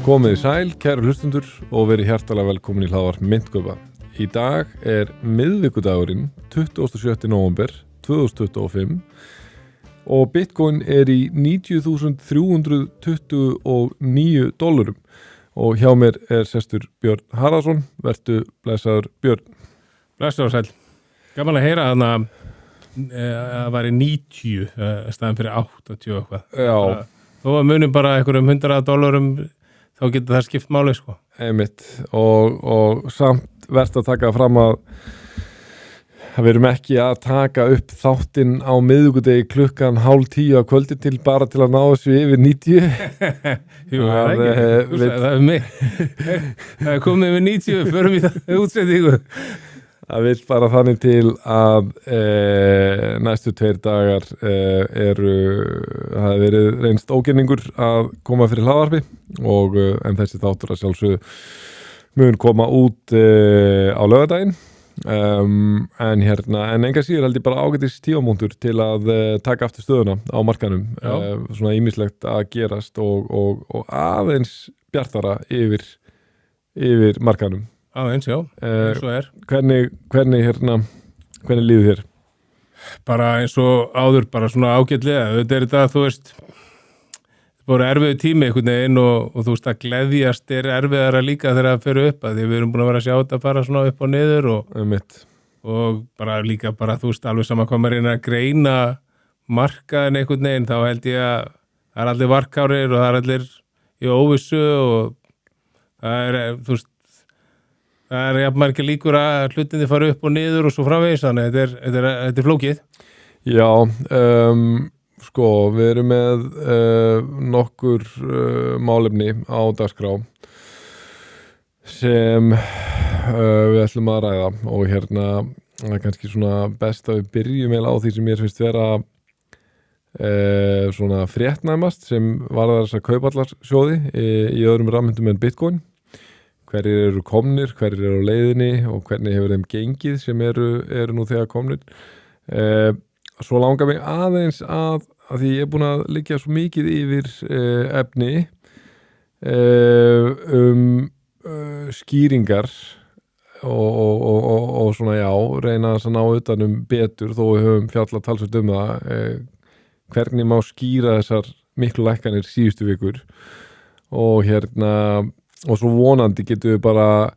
Komið sæl, kæru hlustundur og verið hjartalega velkomin í hlaðvarp Myntkaupa. Í dag miðvikudagurinn 27. nóvember 2025 og Bitcoin í $90.329 og hjá mér sestur Björn Harðarsson. Vertu blessaður Björn. Blessaður sæl. Gaman að heyra þarna að það væri 90 staðan fyrir 80 eitthvað. Já. Þó að munum bara einhverjum $100 þá getur það skipt máli sko. Einmitt og samt verðt að taka fram að við erum ekki að taka upp þáttinn á miðvikudegi klukkan 9:30 á kvöldi til bara til að ná þessu yfir 90. Jú, það er mig. Það er komið yfir 90, förum í það útsettingu. Það vill bara þannig til að næstu 2 dagar það hefur verið reynst ógenningur að koma fyrir hlaðvarpi og en þessi þáttur að sjálfsögðu mun koma út á laugardaginn en enga síður held ég bara ágætis tímamóntur til að taka aftur stöðuna á markanum svona ýmislegt að gerast og aðeins bjartara yfir markanum. Eins, já, eins og Hvernig líður þér? Bara eins og áður, bara svona ágætlega. Þetta þetta, þú veist, það voru erfiðu tími einhvern veginn og þú veist að gleðjast erfiðara líka þegar það fer upp að því við erum búin að vera að sjá þetta fara svona upp og niður og bara líka bara, þú veist, alveg sama hvað maður reyna að greina markaðin einhvern veginn, þá held ég að það allir varkárir og það allir í óvissu og það þú veist, það jafnmargir líkur að hlutinni fara upp og niður og svo framvegis, þannig þetta er flókið. Já, sko, við erum með nokkur málefni á dagskrá sem við ætlum að ræða og það er kannski svona best að við byrjum á því sem mér finnst vera svona fréttnæmast sem varðar þessar kaupallarsjóði í öðrum rafmyntum en Bitcoin. Hverjir eru komnir, hverjir eru á leiðinni og hvernig hefur þeim gengið sem eru nú þegar komnir. Svo langar mig aðeins að því ég er búin að liggja svo mikið yfir efni skýringar og svona reyna að ná utanum betur þó við höfum fjallað talsvert það hvernig má skýra þessar miklu lækkanir síðustu vikur og og svo vonandi getum við bara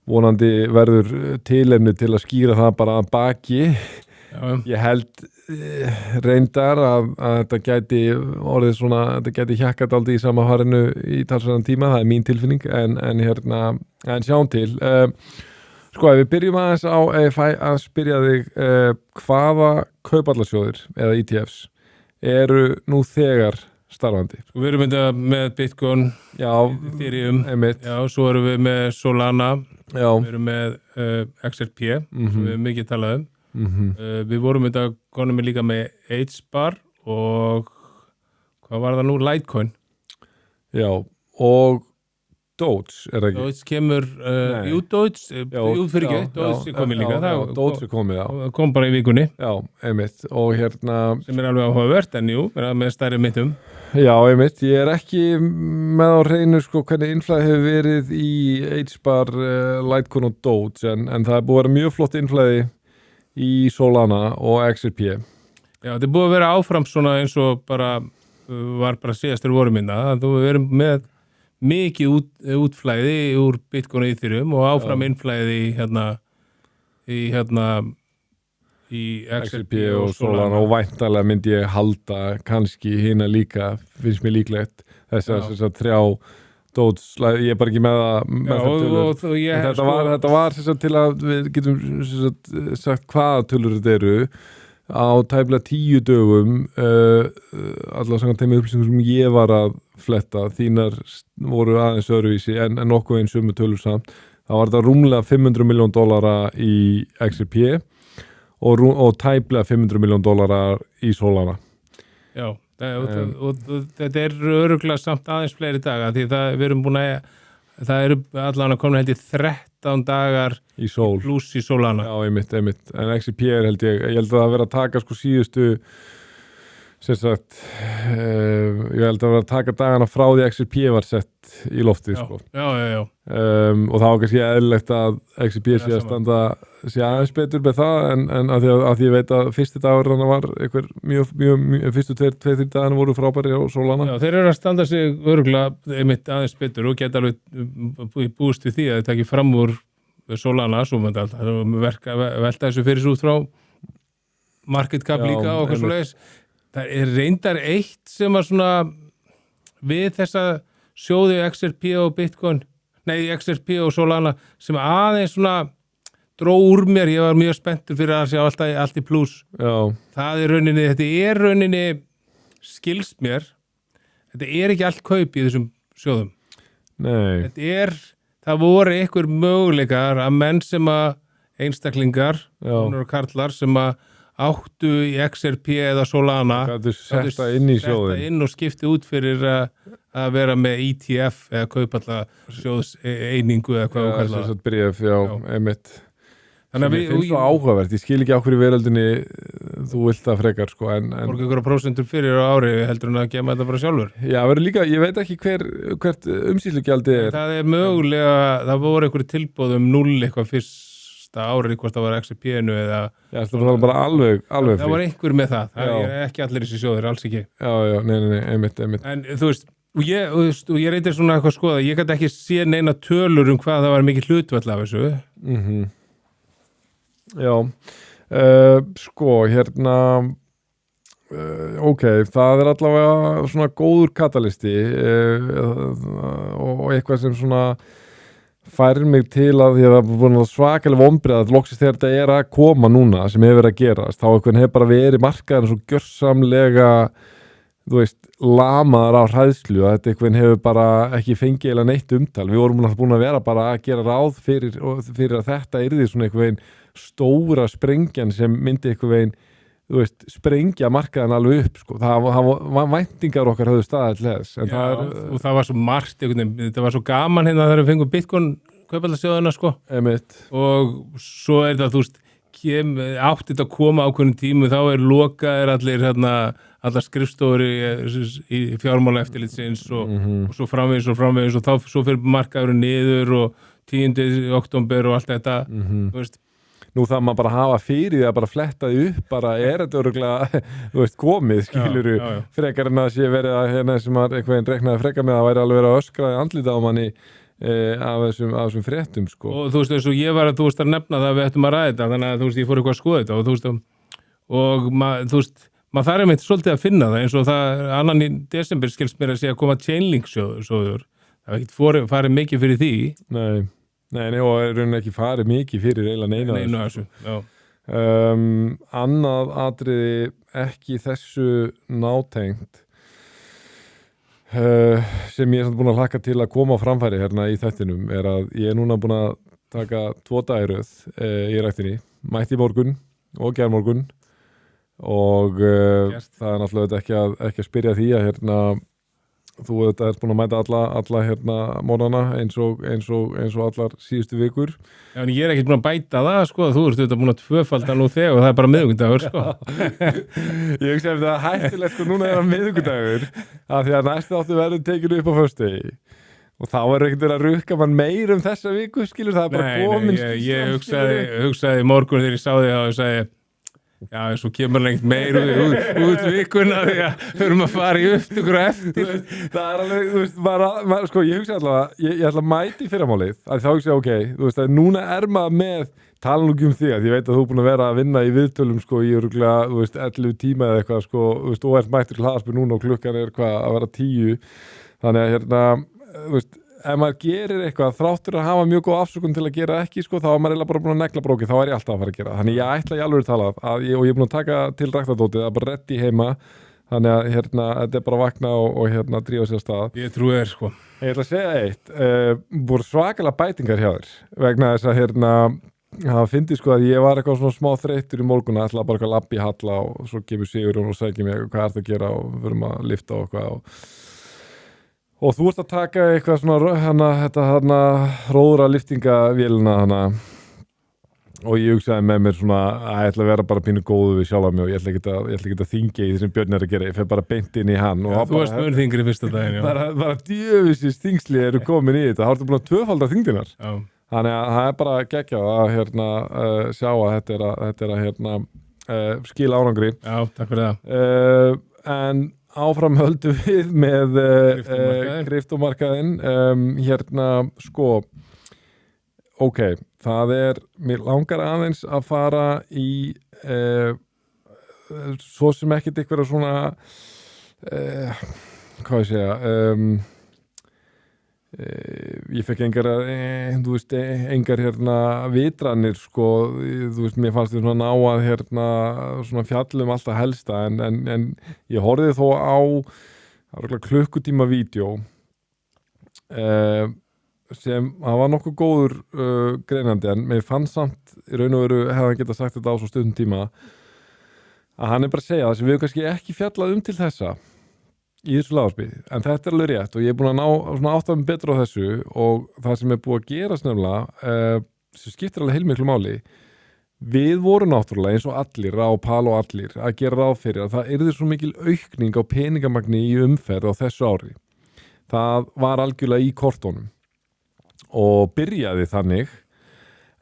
verður tilefni til að skýra það bara að baki. Já. Ég held reyndar að þetta gæti orðið svona, þetta gæti hjakkat aldrei í sama farinu í talsverðan tíma, það er mín tilfinning en sjáum til. Sko, ef við byrjum aðeins á að spyrja þig hvaða kaupallarsjóðir eða ETFs eru nú þegar starfandi. Við erum með Bitcoin, Ethereum, svo erum við með Solana, við erum með XRP, sem við mikið talað við vorum konum líka með HBAR og hvað var það nú? Litecoin. Já, og Doge, er það ekki? Doge kemur, Doge komið líka. Doge komið, kom bara í vikunni. Já, einmitt, og sem alveg áhugavert, en með stærri myndum. Já, einmitt, ég er ekki með á hreinu sko hvernig innflæði hefur verið í HBAR, Litecoin og Doge en það er búið að vera mjög flott innflæði í Solana og XRP. Já, þetta er búið að vera áfram svona eins og bara var bara síðastur vorumynda, þú erum með mikið útflæði úr Bitcoin og Ethereum og áfram innflæði í XRP og Solana og væntanlega myndi ég halda kannski hina líka, finnst mér líklegt þessar 3 Doge, ég er bara ekki með það tölur. Þetta var til að við getum sagt hvaða tölur þetta eru á tæplega 10 dögum allavega samkvæmt þeim upplýsingum sem ég var að fletta, þínar voru aðeins öðruvísi en nokkuð eins sömu tölur samt. Það var þetta rúmlega $500 million í XRP og tæplega $500 million í Solana. Já, og þetta er örugglega samt aðeins fleiri daga því við erum búin að það eru allavega komin held ég 13 dagar í sól pluss í Solana. Já, einmitt, en XRP held ég held að það vera að taka sko sem sagt ég held að vera að taka dagana frá því XRP var sett í loftið sko. Og það var kannski eðlilegt að XRP sé að standa sé aðeins betur með það en að því ég veit að fyrsti dagur var einhver mjög fyrstu 2-3 dagana voru frábæri á Solana. Já, þeir eru að standa sig örugglega einmitt aðeins betur og geta alveg búist við því að þeir taki fram úr Solana svo myndi alltaf velta þessu fyrir svo út frá market cap líka og okkur svoleiðis. Það er reyndar eitt sem að svona við þessa sjóði XRP og Bitcoin, XRP og Solana sem aðeins svona dró úr mér, ég var mjög spenntur fyrir að sjá allt í pluss. Það er rauninni, skilst mér, þetta er ekki allt kaup í þessum sjóðum. Nei. Það voru einhver möguleikar að menn sem að einstaklingar, konur og karlar sem að áttu í XRP eða Solana setta inn í sjóðin setta inn og skipti út fyrir að vera með ETF eða kaupa alltaf sjóðseiningu eða hvað það er bréf, einmitt þannig að ég finnst svo áhugavert, ég skil ekki á hverju veröldinni þú vilt að frekar sko Borga ykkur prósentur fyrir á ári heldur en að gema þetta bara sjálfur verður líka, ég veit ekki hvert umsýslugjaldið er það er mögulega, það voru einhverju tilboð 0 eitthvað fyrsta árið hvort það var XRP-inu eða það var bara alveg það var einhver með það er ekki allir þessi sjóðir, alls ekki nei, einmitt en þú veist, og ég reytir svona eitthvað að skoða, ég gæti ekki sé neina tölur hvað það var mikið hlutvall af þessu sko, hérna ok, það er allavega svona góður katalisti og eitthvað sem svona færir mig til að því að það er búin að svakalega vonbrigði að loksist þegar þetta er að koma núna sem hefur verið að gerast, þá einhvern hefur bara verið markaðin svo gjörsamlega þú veist, lamaðar á hræðslu að þetta einhvern hefur bara ekki fengið eða neitt umtal, við vorum búin að vera bara að gera ráð fyrir að þetta yrði svona einhvern stóra sprengjan sem myndi einhvern þú veist, sprengja markaðan alveg upp sko. Það var væntingar okkar höfðu staðið til þess og það var svo margt þetta var svo gaman hérna þegar við fengum Bitcoin kaupallasjóðuna sko og svo er það, þú veist átti þetta að koma ákveðnum tímu þá lokaðir allir allar skrifstofur í fjármálaeftirlitsins og svo framvegis og þá svo fyrir markaðurinn niður og 10. október og allt þetta þú veist nú það maður bara hafa fyrir því að bara fletta því upp bara þetta örugglega þú veist komið skiluru frekar en að sé verið að hérna sem maður einhvern reknaði frekar með að væri alveg verið að öskra andlita á manni af þessum fréttum sko. Og þú veist eins og ég var að þú veist að nefna það við ættum að ræða þetta þannig að þú veist ég fór eitthvað að skoða þetta og þú veist og þú veist maður þarf einmitt svolítið að finna það eins og það annan í desember skilst mér að sé að koma Chainlink sjóður það var ekkert farið mikið fyrir því Nei, og er raunin ekki farið mikið fyrir eiginlega neina þessu. Annað atriði ekki þessu nátengt sem ég er búin að hlakka til að koma á framfæri hérna í þættinum er að ég er núna búin að taka 2 daga í röð í ræktinni, mætti morgun og gærmorgun og það er náttúrulega ekki að spyrja því að hérna þú ert búin að mæta alla hérna mónana eins og allar síðustu vikur. Já, en ég er ekkert búin að bæta það, sko, þú ert búin að tvöfalda nú þegar og það er bara miðvikudagur, sko. Ég hugsa ef það er hættilegt og núna er það miðvikudagur af því að næstu áttu verður tekinu upp á föstudegi og þá er ekkert verið að rukka mann meir þessa viku, skilur, það er bara komin. Nei, ég hugsaði morgun þegar ég sá því og sagði já, svo kemur hann ekkert meir út vikuna því að höfum að fara í upptökur og eftir. Það er alveg, þú veist, bara sko, ég hugsa allavega, ég ætla að mæti fyrramálið, að þá hugsa ég, ok, þú veist, að núna er maður með, tala nú ekki því að ég veit að þú er búin að vera að vinna í viðtölum, sko, í örugglega, þú veist, 11 tíma eða eitthvað, sko, þú veist, og ert mættur til hlaðarpi núna og klukkan er hvað, að vera 10, þannig að hérna, þú veist, ef maður gerir eitthvað þráttur að hafa mjög góð afsökun til að gera ekki sko, þá er maður eiginlega bara búin að negla brókið, þá er ég alltaf að fara að gera þannig ég ætla í alveg talað og ég er búin að taka til ræktardótið, það er bara reddi heima þannig að hérna, þetta er bara að vakna og hérna drífa sér af stað. Ég trúi þér sko. Ég ætla að segja eitt, voru svakalega bætingar hjá þér vegna þess að hérna það fyndi sko að ég var eitthvað svona smá þreyttur í morgunna, ætla bara að labba í halla og svo kemur Sigurjón og segir mig hvað ert að gera og við erum að lifta og eitthvað og þú ert að taka eitthvað svona þetta róðra lyftingavélina og ég hugsaði með mér svona að ég ætla að vera bara pínu góðu við sjálfa mig og ég ætla ekki að þingja í því sem Björn að gera, ég fer bara beint inn í hann og þú varst mjög þingri fyrsta daginn bara djöfisins þingsli eru komin í þetta, þá ertu búin að tvöfalda þingdinar þannig að það er bara geggjað að sjá að þetta er að skila árangri. Já, takk fyrir það. En áfram höldum við með kryptómarkaðinn sko ok, það mér langar aðeins að fara í svo sem ekkert eitthvað svona hvað ég segja ég fekk engar vitranir sko, mér fannst þið svona ná að svona fjallum alltaf helsta en ég horfði þó á klukkutíma vídeo sem hann var nokkuð góður greinandi en mér fannst samt í raun og veru hefði hann getað sagt þetta á svo stundum tíma að hann bara að segja það sem við kannski ekki fjallað til þessa í þessu lagarspil, en þetta alveg rétt og ég er búin að ná svona áttafum betur á þessu og það sem búið að gera snöfnilega sem skiptir alveg heilmiklu máli við vorum náttúrulega eins og allir Rápal og allir að gera ráð fyrir að það yrði svo mikil aukning á peningamagni í umferð á þessu ári það var algjörlega í kortónum og byrjaði þannig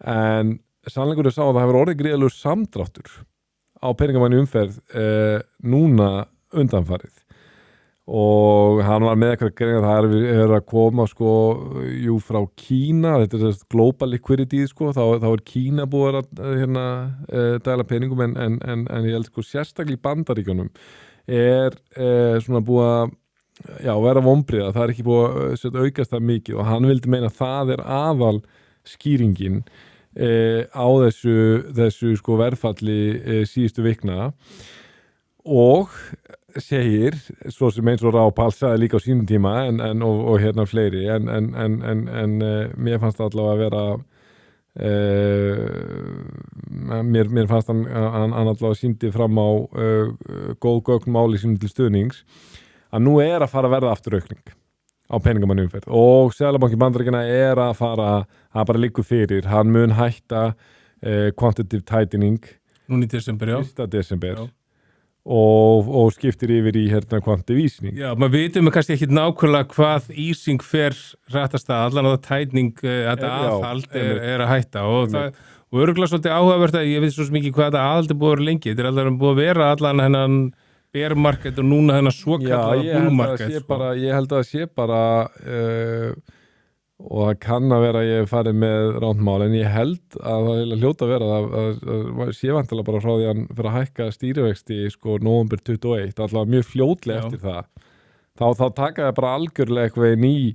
en sannleikurinn sá að það hefur orðið gríðalegur samdráttur á peningamagni umferð núna undanfarið og hann var með eitthvað greið að það er að koma sko, frá Kína þetta er global liquidity sko, þá Kína búið að dæla peningum en ég held sko sérstaklega í Bandaríkjunum svona búið að vera vonbrigða, það ekki búið að aukast það mikið og hann vildi meina að það aðal skýringin á þessu sko verðfalli síðustu vikna og segir, svo sem eins og Rápal sagði líka á sínum tíma og fleiri en mér fannst það allavega að vera mér fannst hann allavega sýndi fram á góð gögn máli sínum til stuðnings að nú að fara að verða afturraukning á peningamanni umferð og Seðlabanki Bandaríkjanna að fara að bara liggur fyrir, hann mun hætta quantitative tightening núna í desember, 1. desember og skiptir yfir í quantitative easing. Já, maður vitum kannski ekki nákvæmlega hvað easing fer rættast að allan að það tightening þetta aðhald að hætta og örugglega svolítið áhugavert að ég veit svo mikið hvað þetta aðhald búið að vera lengi, þetta allavega búið að vera allan hennan bear market og núna hennar svokallaða bull market. Ég held að það sé bara og það kann að vera að ég farið með rántmál en ég held að það hljóta að vera að sé vantilega bara frá því að hann fyrir að hækka stýrivexti sko nóvember 21, allavega mjög fljótlega eftir það þá taka það bara algjörlega eitthvað inn í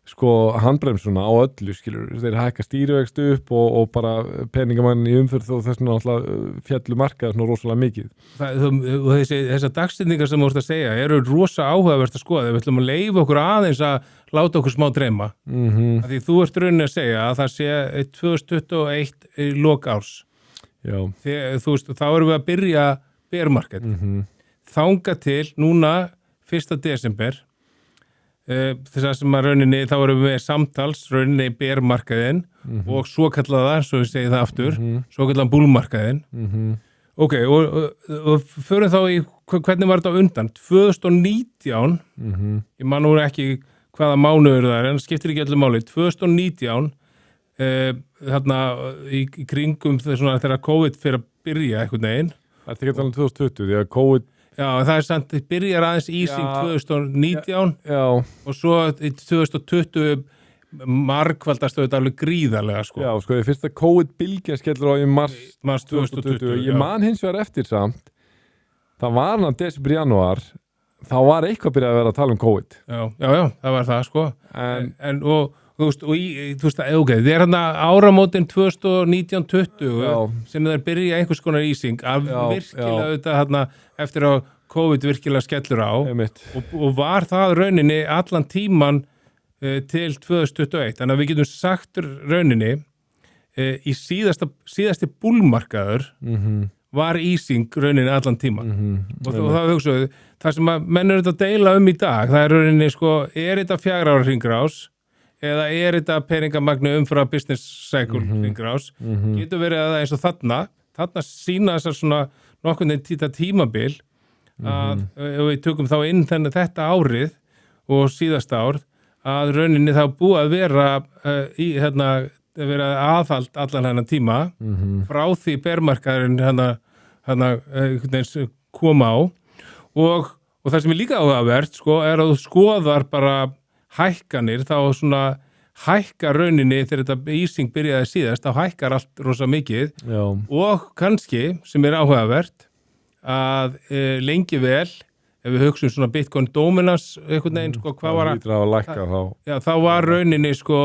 sko handbremsuna á öllu skilur, þeir hækka stýrivexti upp og bara peningamann í umferð og þess vegna alltaf fjallu markað svona rosalega mikið. Og þessar dagstendingar sem þú ert að segja eru rosa áhugavert að skoða, við ætlum að leyfa okkur aðeins að láta okkur smá dreyma því þú ert rauninni að segja að það sé 2021 í lok árs þá erum við að byrja bear market þanga til núna 1. desember þess að sem að rauninni þá erum við samtals rauninni bear markaðinn og svo kallaða, svo við segja það aftur svo kallaðan bull markaðinn ok, og förum þá í hvernig var þetta á undan 2019 ég man nú ekki hvaða mánuður það en skiptir ekki öllu máli 2019 þarna í kringum þegar COVID fyrir að byrja einhvern veginn Það er ekki alveg 2020 því að COVID Já, það er samt, þið byrjar aðeins easing 2019 og svo í 2020 margfaldast þetta alveg gríðarlega sko. Já, sko, því fyrsta COVID-bylgja skellur á í mars 2020 Ég man hins vegar eftir samt það var hann að desember janúar þá var eitthvað byrjað að vera að tala um COVID Já, það var það sko en þú veist, ok, þið er hérna áramótin 2019-20 sem þeir byrja einhvers konar easing af virkilega auðvitað hérna eftir að COVID virkilega skellur á og var það rauninni allan tíman til 2021, þannig að við getum sagt rauninni í síðasti bullmarkaður var easing rauninni allan tíman og það hugsaðu, það sem að menn eru þetta að deila í dag, það er rauninni sko, er þetta 4 ára hringrás eða þetta peningamagnu umfram business cycle ringrás, getur verið að það eins og þarna sína þessar svona nokkurn veginn tímabil að ef við tökum þá inn þetta árið og síðasta ár að rauninni þá búið að vera vera aðhald allan hennan tíma frá því bermarkaðurinn koma á og það sem er líka áhugavert sko, er að þú skoðar bara hækkanir, þá svona hækkar rauninni þegar þetta ísing byrjaði síðast, þá hækkar allt rosa mikið. Já. Og kannski, sem er áhugavert, að lengi vel, ef við hugsum svona Bitcoin dominance, einhvern veginn, sko, hvað var þá var rauninni, sko,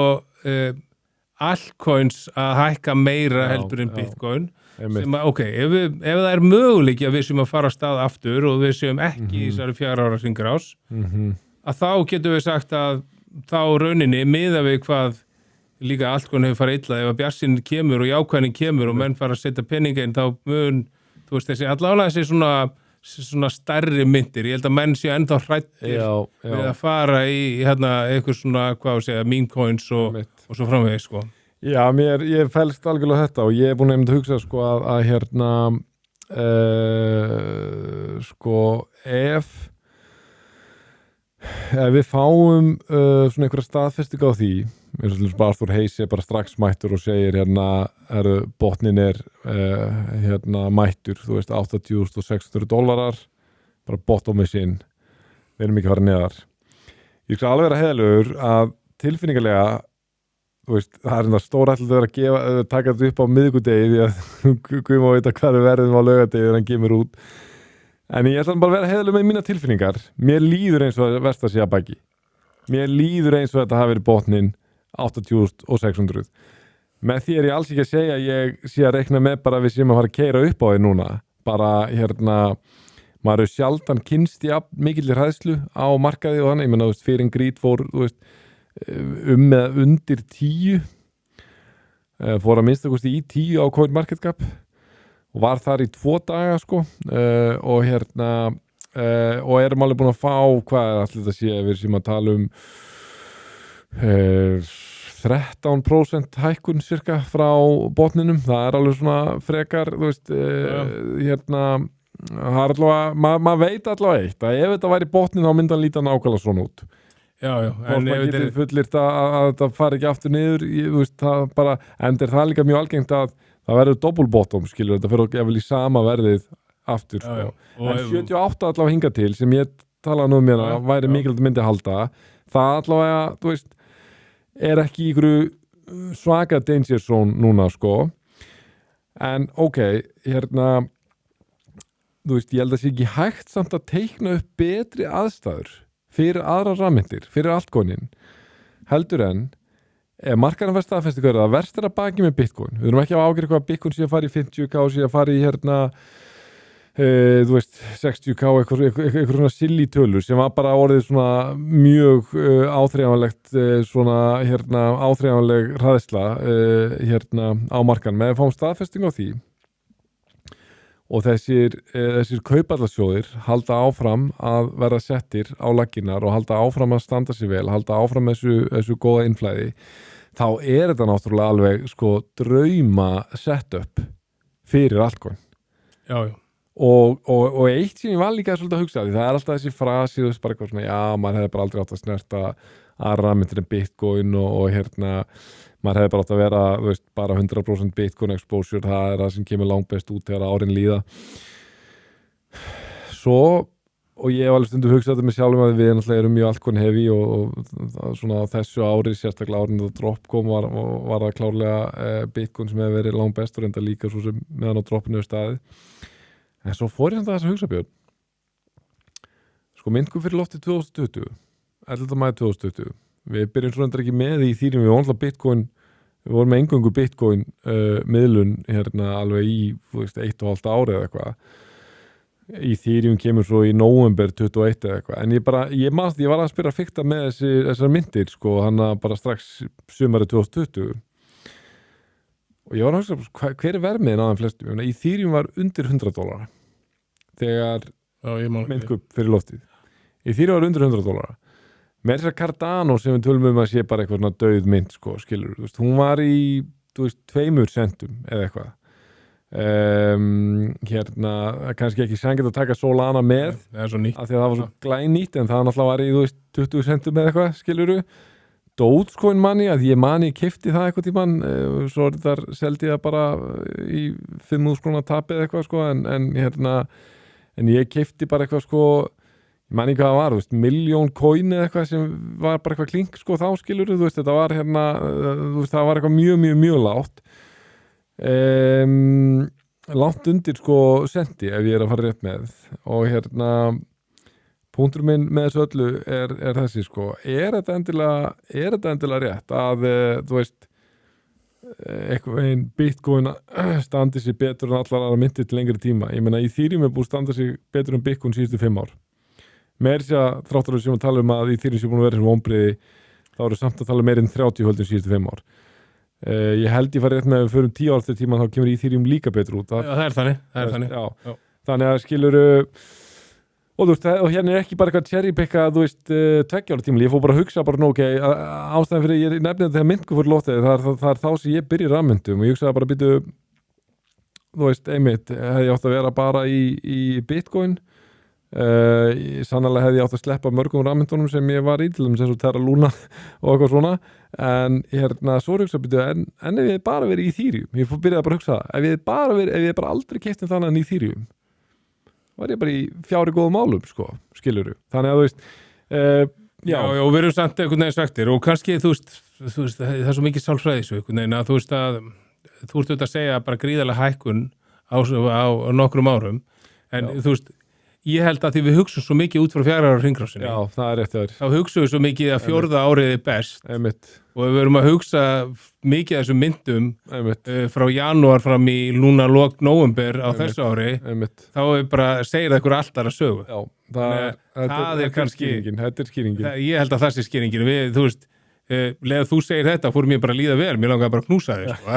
altcoins að hækka meira heldur en Bitcoin. Sem að, ef það er möguleiki að við séum að fara að stað aftur og við séum ekki í þessari 4 ára hringrás, að þá getum við sagt að þá rauninni miða við hvað líka altcoin hefur farið illa, ef að bjartsýnin kemur og jákvæðnin kemur og menn fara að setja peninga inn, þá mun, þú veist, þessi allavega þessi svona stærri myndir, ég held að menn séu ennþá hrættir við að fara í eitthvað svona, hvað að segja, meme coins og svo framvegis, sko. Já, ég fælst algjörlega þetta og ég er búin að hugsa sko að sko ef við fáum svona einhverja staðfesting á því, eins og bara Arthur Hayes er bara strax mættur og segir botnin er mættur, þú veist, $80,600, bara bottomið sinn, við erum ekki að fara neðar. Ég skal alveg vera heiðalegur að tilfinningarlega, þú veist, það er stórættilegt að taka þetta upp á miðvikudegi því að Guð má vita hvað við verðum á laugardegi þegar hann kemur út. En ég ætla bara að vera heiðalegur með mína tilfinningar. Mér líður eins og verst að sé að baki. Mér líður eins og þetta hafi verið botnin 80,600. Með því er ég alls ekki að segja að ég sé að reikna með bara að við séum að fara að keyra upp á því núna. Bara maður er sjaldan kynst í mikilli hræðslu á markaði og þannig. Ég menna, þú veist, fyrir grít fór, þú veist, eða undir 10 fór að minnsta kosti í 10 á CoinMarketCap og var þar í 2 daga sko og og erum alveg búin að fá hvað allir þetta sé, við séum að tala um 13% hækkun cirka frá botninum, það er alveg svona frekar, þú veist það er allavega, maður veit allavega eitt að ef þetta væri botnin þá myndi hann líta nákvæmlega svona út. Já, en maður getur fullirt að þetta fari ekki aftur niður, þú veist, það bara, en það líka mjög algengt að það verður double bottom, skilur, þetta fyrir ekki í sama verðið aftur, sko. En 78 allavega hinga til, sem ég talaði nú mér að væri mikilvægt myndi halda, það allavega, þú veist, er ekki í ykkur svaka danger zone núna, sko. En þú veist, ég held að það sé ekki hægt samt að teikna upp betri aðstæður fyrir aðra rafmyntir, fyrir altcoinin heldur en ef markaðan verð staðfesti hverja, það verst er að baki með Bitcoin. Við erum ekki að ágæra hvað Bitcoin sé að fara í 50k, sé að fara í þú veist, 60k, eitthvað svona silly tölur sem var bara orðið svona mjög áþreifanlegt svona áþreifanleg hræðsla á markaðan. Með að fáum staðfesting á því og þessir kaupallarsjóðir halda áfram að vera settir á laggirnar og halda áfram að standa sig vel, halda áfram þessu góða innflæði, þá er þetta náttúrulega alveg sko drauma setup fyrir altcoin. Já. Og eitt sem ég var líka svolítið að hugsa því, það er alltaf þessi frasi, þú veist, bara eitthvað svona, já, maður hefði bara aldrei átt að snerta aðra myndir en Bitcoin og maður hefði bara átt að vera, þú veist, bara 100% Bitcoin exposure, það er það sem kemur langt best út þegar árin líða. Og ég hef alveg stundum hugsað þetta með sjálfum að við náttúrulega erum mjög altcoin heavy og svona á þessu ári, sérstaklega árin þegar drop kom var það klárlega Bitcoin sem hefði verið langt best og reynda líka svo sem meðan á droppinu hefur staðið. En svo fór ég samt að þess að hugsa, Björn. Sko myndkum fyrir loftið 2020, 11. maí 2020. Við byrjum svo reyndar ekki með í Ethereum, við vorum alltaf Bitcoin, við vorum með eingöngu Bitcoin miðlun alveg í 1,5 ári eða eitthvað. Ethereum kemur svo í november 21 eða eitthvað. En ég var að spyrja að fikta með þessar myndir, sko, hann bara strax sumarið 2020. Og ég var að hugsa, hver er vermiðin á þeim flestum? Ethereum var undir $100 þegar myndkup fyrir loftið. Ethereum var undir $100. með þess að Cardano sem við tölum að sé bara eitthvað svona dauð mynd sko, skilur, þú veist, hún var í 2 centum eða eitthvað hérna, kannski ekki sangið að taka Solana með af því að það var svo glænýtt en það náttúrulega var í 20 centum eða eitthvað, skiluru Dogecoin manni, að ég mani keypti það eitthvað tímann, svo þar seldi ég það bara í 5.000 krónar tapið eða eitthvað sko, en ég keypti bara eitthvað sko, ég mani hvað það var, þú veist, 1.000.000 coin eða eitthvað sem var bara eitthvað klink sko þá skilur, þú veist, þetta var þú veist, það var eitthvað mjög lágt langt undir sko senti ef ég að fara rétt með og punktur minn með þessu öllu er þessi sko, er þetta endilega rétt að þú veist einn Bitcoin standi sig betur en allar aðra myntir til lengri tíma, ég meina Ethereum búið standa sig betur en Bitcoin síðustu 5 ár með þess að þráttur sem að tala að Ethereum sé búin að vera sem vonbrigði þá eru samt að tala meir en 30 höldum síðustu 5 ár ég held ég fari rétt með að við förum 10 ár til tíma þá kemur Ethereum líka betur út það er þannig já. Þannig að skilur og þú veist, og hérna ekki bara eitthvað cherrypicka, þú veist, 2 ára tímali, ég fór bara að hugsa bara ástæðan fyrir ég nefnir þetta þegar myndku fyrir lótið, það er þá sem ég byrja rafmyndum og ég hugsaði bara býtu, þú veist, einmitt, hefði ég átt að vera bara í Bitcoin, sannlega hefði ég átt að sleppa mörgum rafmyndunum sem ég var í, til þess að Terra Luna og eitthvað svona, en hérna, svo hugsa býtu, en ef ég bara verið í Ethereum, ég byrjaði bara að hugsa það, ef ég bara aldrei keypti þannig en Ethereum, var ég bara í 4 góðum málum sko, skiluru, þannig að þú veist já, og við erum samt einhvern veginn svektir og kannski þú veist, það er svo mikið sálfræðis einhvern veginn að þú veist að þú ert auðvitað að segja bara gríðarlega hækkun á nokkrum árum en þú veist, ég held að því við hugsum svo mikið út frá 4 ára hringrásinni já, það er rétt þá hugsum við svo mikið að 4. árið er best og við verum að hugsa mikið af þessum myndum frá janúar fram í lúna lok nóvember á þessu ári þá er bara segir það ykkur alltaf að sögu já, það er kannski þetta er skýringin ég held að það sé skýringin þú veist leðið þú segir þetta fór mér bara að líða vel mér langaði bara að knúsa þig sko.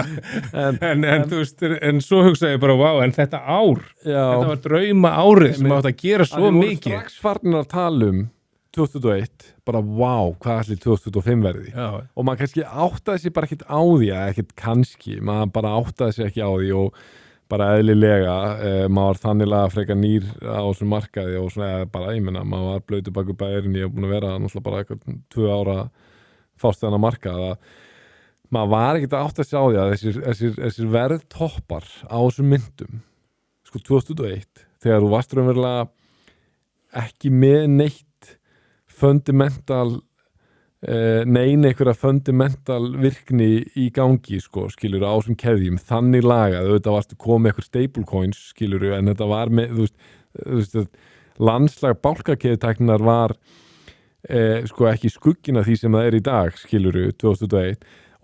en þú veist, en svo hugsaði ég bara wow, en þetta ár, þetta var drauma árið sem átt að gera svo mikið strax farnir að tala 2001, bara wow, hvað allir 2025 verði og maður kannski áttaði sig bara ekkert á því ekkert kannski, maður bara áttaði sig ekki á því og bara eðlilega maður var þannilega frekar nýr á þessum markaði og svona bara, ég menna, maður var blöytu baku bærin, ég hef búin að vera náttúrulega bara eitthvað 2 ára fást þennan markað að maður var ekkert að átta sig á því að þessir verðtoppar á þessum myndum sko 2001 þegar þú varst raunverulega ekki með neitt fundamental einhverja fundamental virkni í gangi sko, skilur á þessum keðjum, þannig lagað auðvitað varstu komið eitthvað stablecoins skilur, en þetta var með þú veist landslag bálkakeðutækninar var sko ekki skuggina því sem það er í dag skiluru 2001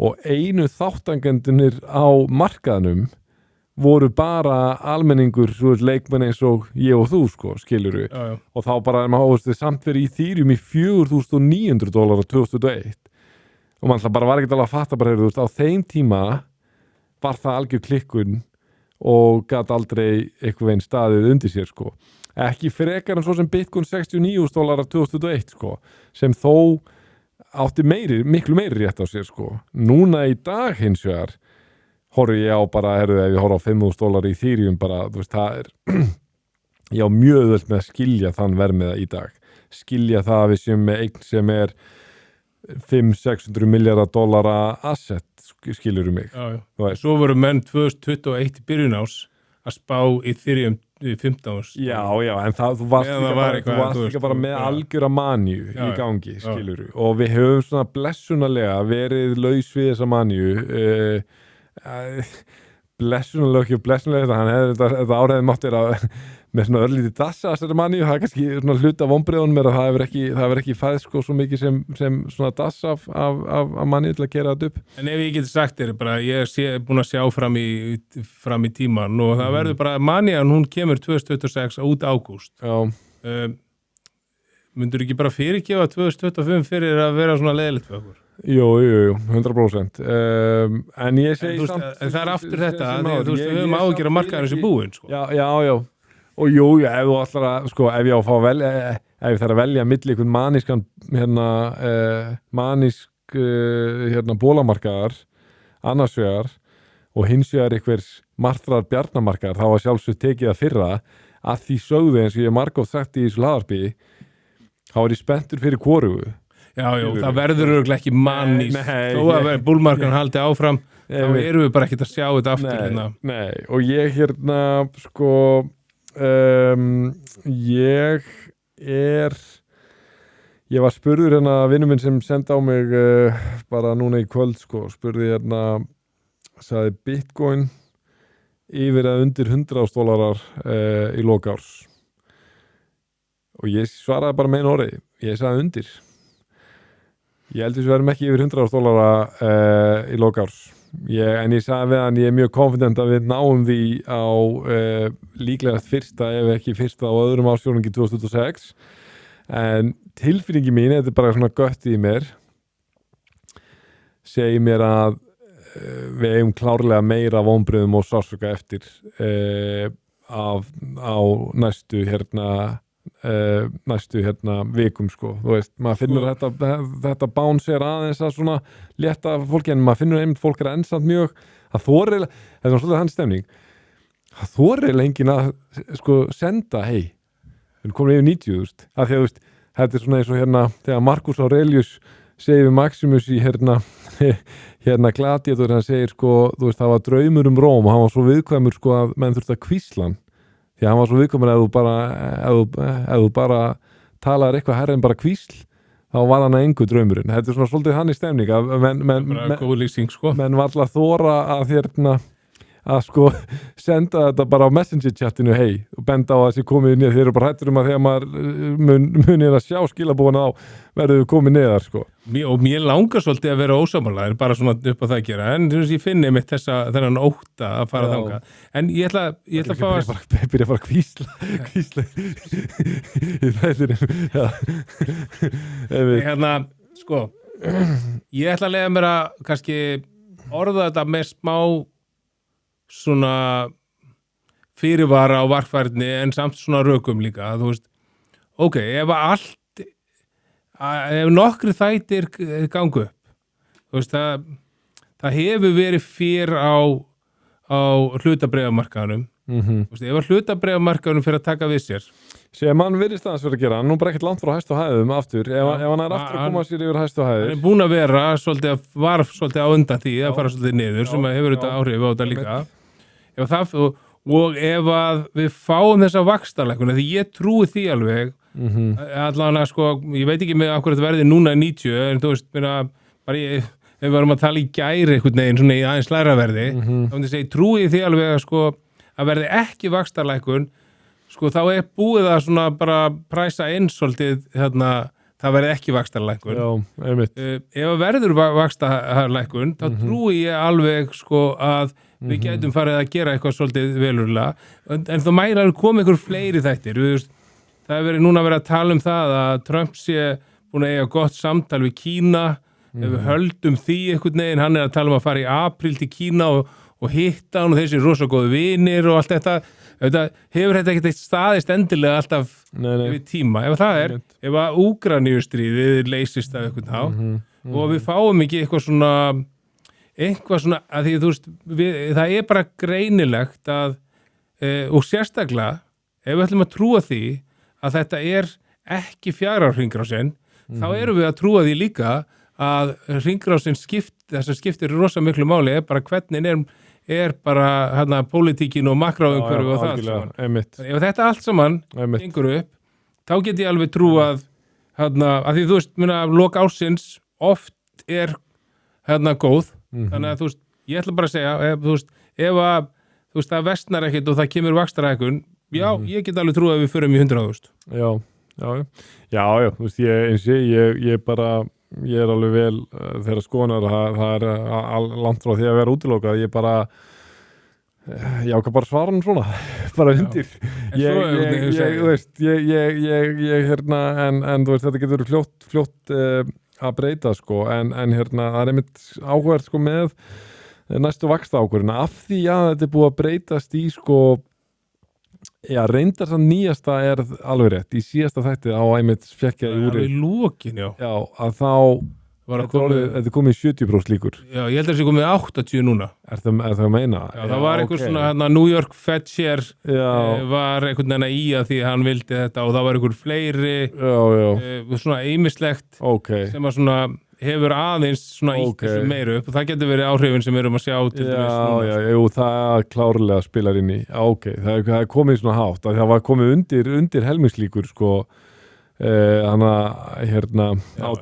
og einu þáttangendunir á markaðnum voru bara almenningur leikmenn eins og ég og þú sko skiluru og þá bara maður samt verið í Ethereum í $4.900 2001 og mann bara var ekkert alveg að fatta bara þú veist á þeim tíma var það algjör klikkun og gat aldrei eitthvað einn staðið undir sér sko ekki frekar en svo sem Bitcoin $69 2001 sko, sem þó átti miklu meiri rétt á sér sko. Núna í dag hins vegar horfi ég á bara, ef ég horfi á $5.000 í Ethereum bara, þú veist, það ég á mjög öðvöld með að skilja þann verðmiða í dag. Skilja það að við séum með eign sem er $500-600 miljardar asset, skilurðu mig. Já. Svo voru menn 2021 í byrjun ás að spá Ethereum 15. Já, en það, þú varst líka bara með algjöra manju í gangi, skiluru. Og við höfum svona blessunarlega verið laus við þessa manju. Blessunarlega, þetta áræði máttir að með svona örlítið dassa þessari manju, það er kannski svona hluta vonbrigðunum er að það hefur ekki fæðst sko svo mikið sem svona dass af manju til að gera þetta upp. En ef ég geti sagt þér bara, ég er búin að sjá fram í tíman og það verður bara manjan, hún kemur 2026 út ágúst. Já. Myndur ekki bara fyrirgefa 2025 fyrir að vera svona leiðilegt fyrir okkur? Jú, 100%. En ég segi samt... Það er aftur þetta, þú veist, við höfum áhyggjur af markaðurinn sem búinn, sko. Já. Og jú, ef þú ætlar að, sko, ef ég á að fá vel, ef það að velja milli einhvern manískan bólamarkaðar annars vegar og hins vegar einhvers martrar bjarnamarkaðar, þá var sjálfsög tekið að fyrra að því sögðu eins og ég margótt sagt í þessu hlaðarpi þá er ég spenntur fyrir hvorugu. Já, það verður örugglega ekki manís þó að búlmarkan haldi áfram þá erum við bara ekkert að sjá þetta aftur hérna. Nei, og ég sko ég var spurður vinur minn sem sendi á mig bara núna í kvöld sko, spurði sagði Bitcoin yfir að undir $100,000 í lok árs og ég svaraði bara með einu orði, ég sagði undir. Ég held að við verðum ekki yfir $100,000 í lok árs. En ég sagði við hann, ég er mjög confident að við náum því á líklegast fyrsta, ef ekki fyrsta á öðrum ársfjórðungi 2026. En tilfinningi mín, þetta er bara svona gött í mér, segir mér að við eigum klárlega meira vonbrigðum og sársauka eftir á næstu vikum sko, þú veist, maður finnur þetta bounce aðeins að svona létta fólki, en maður finnur einmitt fólk ennsamt mjög, það þorir þetta er svolítið hans stemning, það þorir enginn að sko senda hei, við komum yfir 90 þú veist, að því að þú veist, þetta er svona eins og þegar Marcus Aurelius segir við Maximus í Gladiator, hann segir sko, þú veist, það var draumur Róm og hann var svo viðkvæmur sko að menn þurfti að kvísla hann. Því að hann var svo viðkominn ef þú bara talar eitthvað hærra en bara kvísl, þá var hann að engu draumurinn. Þetta er svona svolítið hann í stemning að menn var alltaf þóra að sko senda þetta bara á Messenger chatinu hei og benda á að þessi komið niður, þeir eru bara hættur að þegar maður munir að sjá skilabóðana á verður komið niður sko. Og mér langar svolítið að vera ósammála, bara svona upp á það að gera, en ég finn einmitt þennan ótta að fara þangað. En ég ætla að fá að byrja bara að kvísla í þættinum. Sko, ég ætla að leiða mér að kannski orða þetta með smá svona fyrirvara á varfærni en samt svona rökum líka, þú veist, ok, ef nokkri þættir gangu upp, þú veist, það hefur verið fyrr á hlutabréfamarkaðunum, þú veist, ef hlutabréfamarkaðunum fyrir að taka við sér sem hann virðist aðeins fyrir að gera, hann nú bara ekkert langt frá hæstu hæðum aftur, ef hann er aftur að koma sér yfir hæstu hæðir. Hann er búin að vera var svolítið á undan því að fara svolítið niður sem hefur þetta áhrif á þetta líka. Og ef að við fáum þessa vaxtalækkun, því ég trúi því alveg, allavega sko, ég veit ekki með akkurat verði núna 90, en þú veist, bara ef við varum að tala í gæri einhvern veginn, svona í aðeins lægra verði, þá myndi ég segja, trúi því alveg að sko, að verði ekki vaxtalækkun, sko, þá er búið að svona bara præsa inn svolítið, það verði ekki vaxtalækkun. Já, einmitt. Ef að verður vaxtalækkun, þá trúi ég alveg sko að við getum farið að gera eitthvað svolítið velurlega, en þá mæla komið einhver fleiri þættir. Það hefur verið núna verið að tala um það að Trump sé búin að eiga gott samtal við Kína, ef við höldum því einhvern veginn, hann er að tala um að fara í apríl til Kína og hitta hann og þessi rosa góðu vinir og allt þetta. Hefur þetta ekkert staðist endilega alltaf yfir tíma. Ef það er, ef að Úkraínustríðið leysist af einhvern hátt og við fáum ekki eitthvað svona, að því þú veist, það er bara greinilegt að, og sérstaklega, ef við ætlum að trúa því að þetta er ekki 4 ára hringrásin, þá erum við að trúa því líka að hringrásin þess að skiptir rosa miklu máli, er bara hvernig er bara pólitíkin og makroumhverfi og það. Ef þetta allt saman gengur upp, þá get ég alveg trúað að því þú veist, lok ársins oft er góð, þannig að þú veist, ég ætla bara að segja, ef það vestnar ekkert og það kemur vaxtalækkun, já, ég get alveg trúið að við förum í 100.000. Já, þú veist, ég er alveg vel þeirra skoðunar, það er langt frá því að vera útilokað, ég bara ákvað bara svara hann svona, bara undir. Þú veist, en þú veist, þetta getur verið fljótt að breyta sko, en það er einmitt áhugavert sko með næstu vaxtaákvörðuna, af því að þetta er búið að breytast í sko Já, reyndar það nýjasta alveg rétt, í síðasta þætti á einmitt fekk ég úr í lókin, já, að þá þetta komið 70% líkur. Já, ég held að það sé komið 80 núna. Er það að meina? Já, það var einhver svona New York Fed share var einhvern veginn í að því hann vildi þetta og það var einhver fleiri svona ýmislegt sem að svona hefur aðeins svona ítt þessu meiru upp og það getur verið áhrifin sem við erum að sjá til dæmis núna. Já, það klárlega spilar inn í. Það er komið svona hátt að það var komið undir helmingslíkur sko á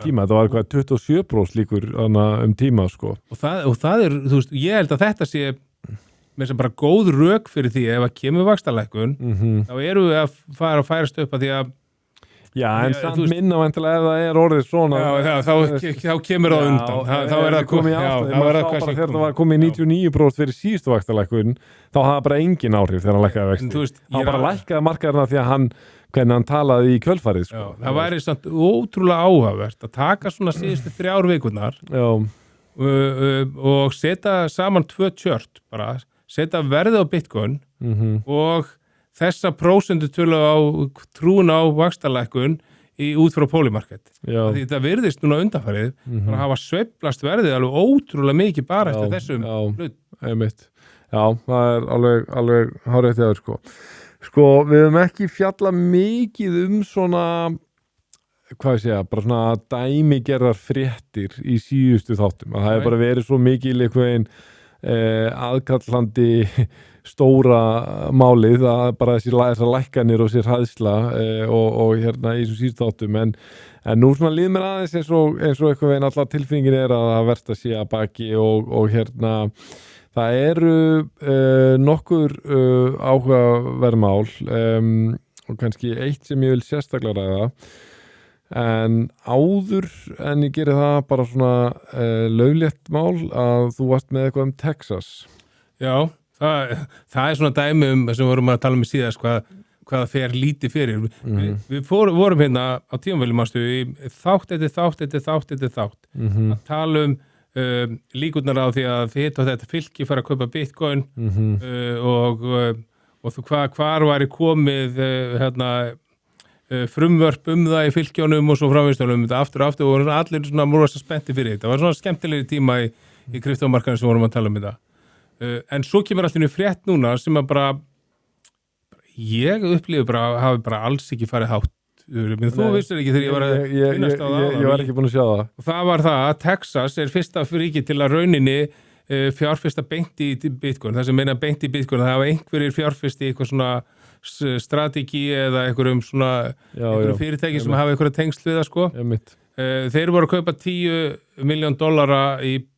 tíma, það var eitthvað 27% líkur tíma sko. Og það er, þú veist, ég held að þetta sé með sem bara góð rök fyrir því ef að kemur vaxtalækkun þá erum við að fara að færast upp að því að Já, en samt minna vantilega ef það orðið svona þá kemur það undan þá er það komið þegar það var komið 99% fyrir síðustu vaxtalækkun þá hafði bara engin áhrif þegar hann lækkaði vexti hann bara lækkaði markaðurna því að hvernig hann talaði í kjölfarið sko. Það væri samt ótrúlega áhugavert að taka svona síðustu 3 vikurnar og setja saman 2 tjört bara, setja verðið á Bitcoin og þessa prósentutölu á trúin á vaxtalækkun út frá Polymarket. Því þetta virðist núna undanfarið að hafa sveiflast verðið alveg ótrúlega mikið bara eftir þessum hlut. Já, það er alveg hárrétt hjá þér sko, við höfum ekki fjallað mikið svona hvað ég segja, bara svona dæmigerðar fréttir í síðustu þáttum að það hefur bara verið svo mikil einhvern aðkallandi stóra málið að bara þessar lækkanir og sér hræðsla og í þessum síðustu þáttum en nú svona líður mér aðeins eins og eitthvað veginn allar tilfinningin að það verðst að sé að baki og það eru nokkur áhugaverðmál og kannski eitt sem ég vil sérstaklega ræða en áður en ég geri það bara svona löglétt mál að þú varst með eitthvað Texas. Já, það er svona dæmi sem við vorum að tala í síðast hvað fer lítið fyrir. Við vorum hérna á tímavölumastu í þátt að tala líkurnar á því að hitt og þetta fylki fara að kaupa Bitcoin og hvar var komið frumvörp það í fylkjónum og svo framvístöðum þetta aftur og voru allir svona mjög spennti fyrir þetta. Það var svona skemmtilegri tíma í kryptómarkaðinu sem vorum að tala þetta. En svo kemur allir frétt núna sem að bara ég upplifi hafi bara alls ekki farið hátt. Þú vissir ekki þegar ég var að finnast á það. Ég var ekki búin að sjá það. Og það var það að Texas er fyrsta ríki til að rauninni fjárfesta beint í Bitcoin. Það sem meina beint í Bitcoin, það hafa einhverjir fjárfesti í eitthvað svona strategi eða einhverjum fyrirtæki sem hafa einhverja tengsl við það sko. Þeir voru að kaupa $10 million í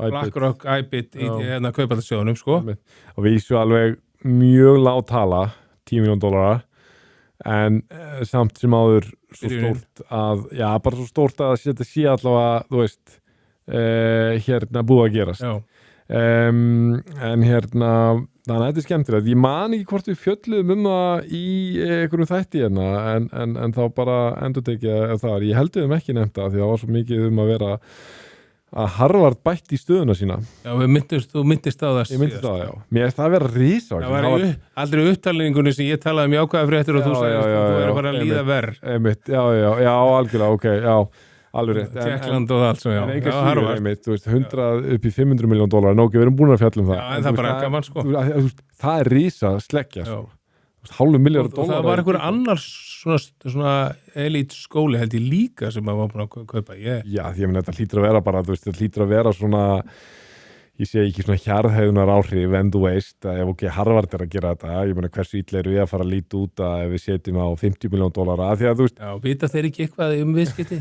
BlackRock IBIT í kaupatasjónum sko. Og við svo alveg mjög lág tala $10 million en samt sem áður svo stórt að, bara svo stórt að þetta sé allavega, þú veist búið að gerast en þannig að þetta er skemmtilegt. Ég man ekki hvort við fjölluðum það í einhverjum þætti en þá bara endurtekja það. Ég held við ekki nefnt það því það var svo mikið að vera að Harvard bætti í stöðuna sína. Já, þú myndist á það. Ég myndist á það, já. Mér það að vera rísa. Það var aldrei upptalningunni sem ég talaði jákvæða fréttir og þú sagðist að þú verður bara að líða verð. Já, algjörlega, já, alveg rétt. Tékkland og allt svo, já. En enga síður, þú veist, 100 upp í $500 million, við erum búin að fjalla það. Já, en það bara gaman, sko. Það er rísa sleggja, sko. $500 million. Og það var einhver annar svona elite skóli held ég líka sem maður var búin að kaupa. Já, því ég þetta hlýtur að vera bara, þú veist, þetta hlýtur að vera svona, ég sé ekki svona hjarðhæðunar áhrif en þú veist að ef Harvard að gera þetta, ég meina hversu illa eru við að fara að líta út að ef við setjum á $50 million að því að þú veist. Já, vita þeir ekki eitthvað viðskipti?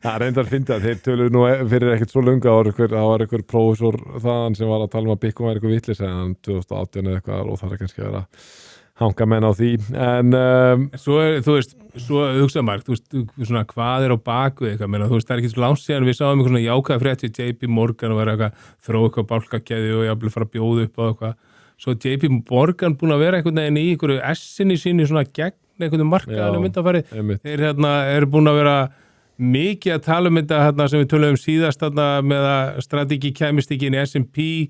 Það reyndar fyndið að þeir töluðu nú fyrir ekkert svo löngu það var einhver prófessor þaðan sem var að tala að Bitcoin væri eitthvað vitleis en 2018 eða eitthvað og það er kannski að vera hanga menn á því en svo hugsa margt, þú veist svona hvað er á bakvið eitthvað, menna, þú veist það er ekki svo langt síðan við sáum einhvern svona jákvæða frétt við JP Morgan og vera eitthvað þróa eitthvað bálkakeði og jafnvel fara að bjóða upp á eitthvað, svo JP Morgan búin að vera einhvern veginn í einhverju S-inni síni svona gegn einhvern markaðanum myndafarið, þeir eru búin að vera mikið að tala þetta sem við tölum síðast með að strategi kæmist ekki inn í S&P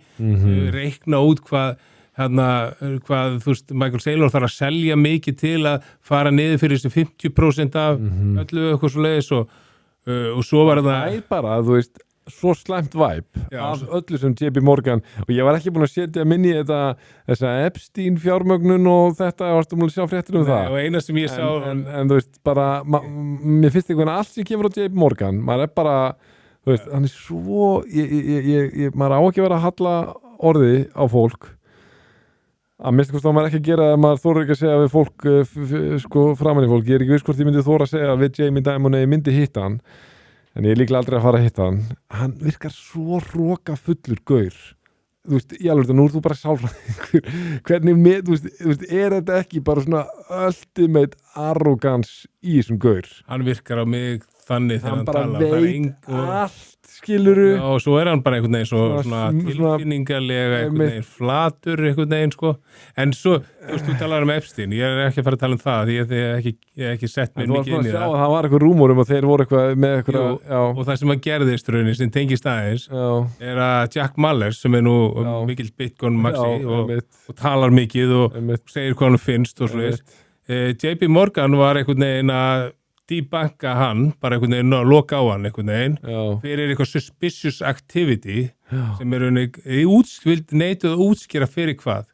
reikna út hvað hvað, þú veist, Michael Saylor þarf að selja mikið til að fara niður fyrir þessi 50% af öllu eitthvað svo leiðis og svo var það bara, þú veist, svo slæmt væp af öllu sem JP Morgan og ég var ekki búin að setja minni í þessa Epstein fjármögnun og þetta, varstu múin að sjá fréttir það og eina sem ég sá en þú veist, bara mér finnst einhvern allt sem kemur á JP Morgan maður bara, þú veist, hann svo maður á ekki verið að halla orði á fólk að minnst hvort þá maður ekki að gera að maður þóra ekki að segja við fólk sko framan í fólk, ég ekki viss hvort ég myndi þóra að segja við Jamie Dimon ég myndi hitta hann en ég er líklega aldrei að fara að hitta hann virkar svo roka fullur gaur þú veist, ég alveg nú er þú bara sálfræðingur hvernig með, þú veist, er þetta ekki bara svona ultimate arrogance í þessum gaur hann virkar á mig þannig þegar hann bara veit allt skiluru og svo hann bara einhvern veginn svona tilfinningarlega einhvern veginn flatur einhvern veginn sko en svo, þú veist, þú talar Epstein ég er ekki að fara að tala það því ég hef ekki sett mér mikið inn í það það var eitthvað rúmur að þeir voru eitthvað með eitthvað og það sem að gerðist raunin sem tengist aðeins er að Jack Mallers sem er nú mikill Bitcoin maxi og talar mikið og segir hvað hann finnst og svo JP Morgan var einhvern veginn að debanka hann, bara einhvern veginn að loka á hann einhvern veginn, fyrir eitthvað suspicious activity sem er útskild neituð að útskýra fyrir hvað.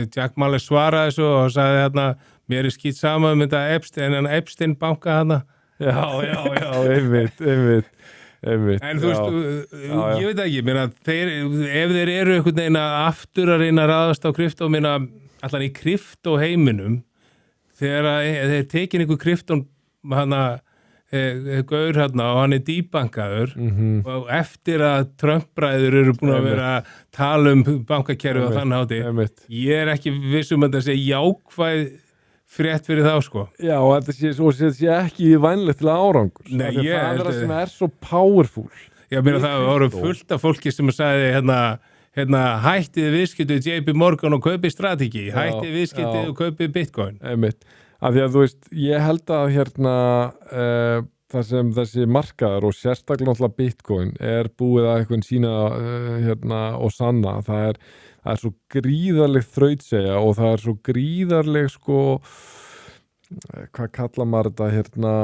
Jack Mallers svaraði svo og sagði hérna, mér skýt sama þetta Epstein banka hana. Já, einmitt. En þú veist, ég veit ekki, mér að ef þeir eru einhvern veginn að aftur að reyna að ráðast á kryptó, mér að allan í kryptó heiminum, þegar þeir tekin einhver kryptón gaur hérna og hann er dýbankaður og eftir að Trump-bræður eru búin að vera að tala bankakerfi á þann hátti ég er ekki vissum að það sé jákvæð frétt fyrir þá sko Já, og þetta sé ekki vænlegt til árangur Nei, það er það sem er svo powerful Já, mér að það voru fullt af fólki sem sagði hættið viðskiptið JP Morgan og kaupið strategi hættið viðskiptið og kaupið Bitcoin Einmitt af því að þú veist, ég held að það sem þessi markaðar og sérstaklega náttúrulega Bitcoin er búið að eitthvað sína og sanna, það er svo gríðarleg þrautsegja og það er svo gríðarleg sko hvað kallar maður þetta þetta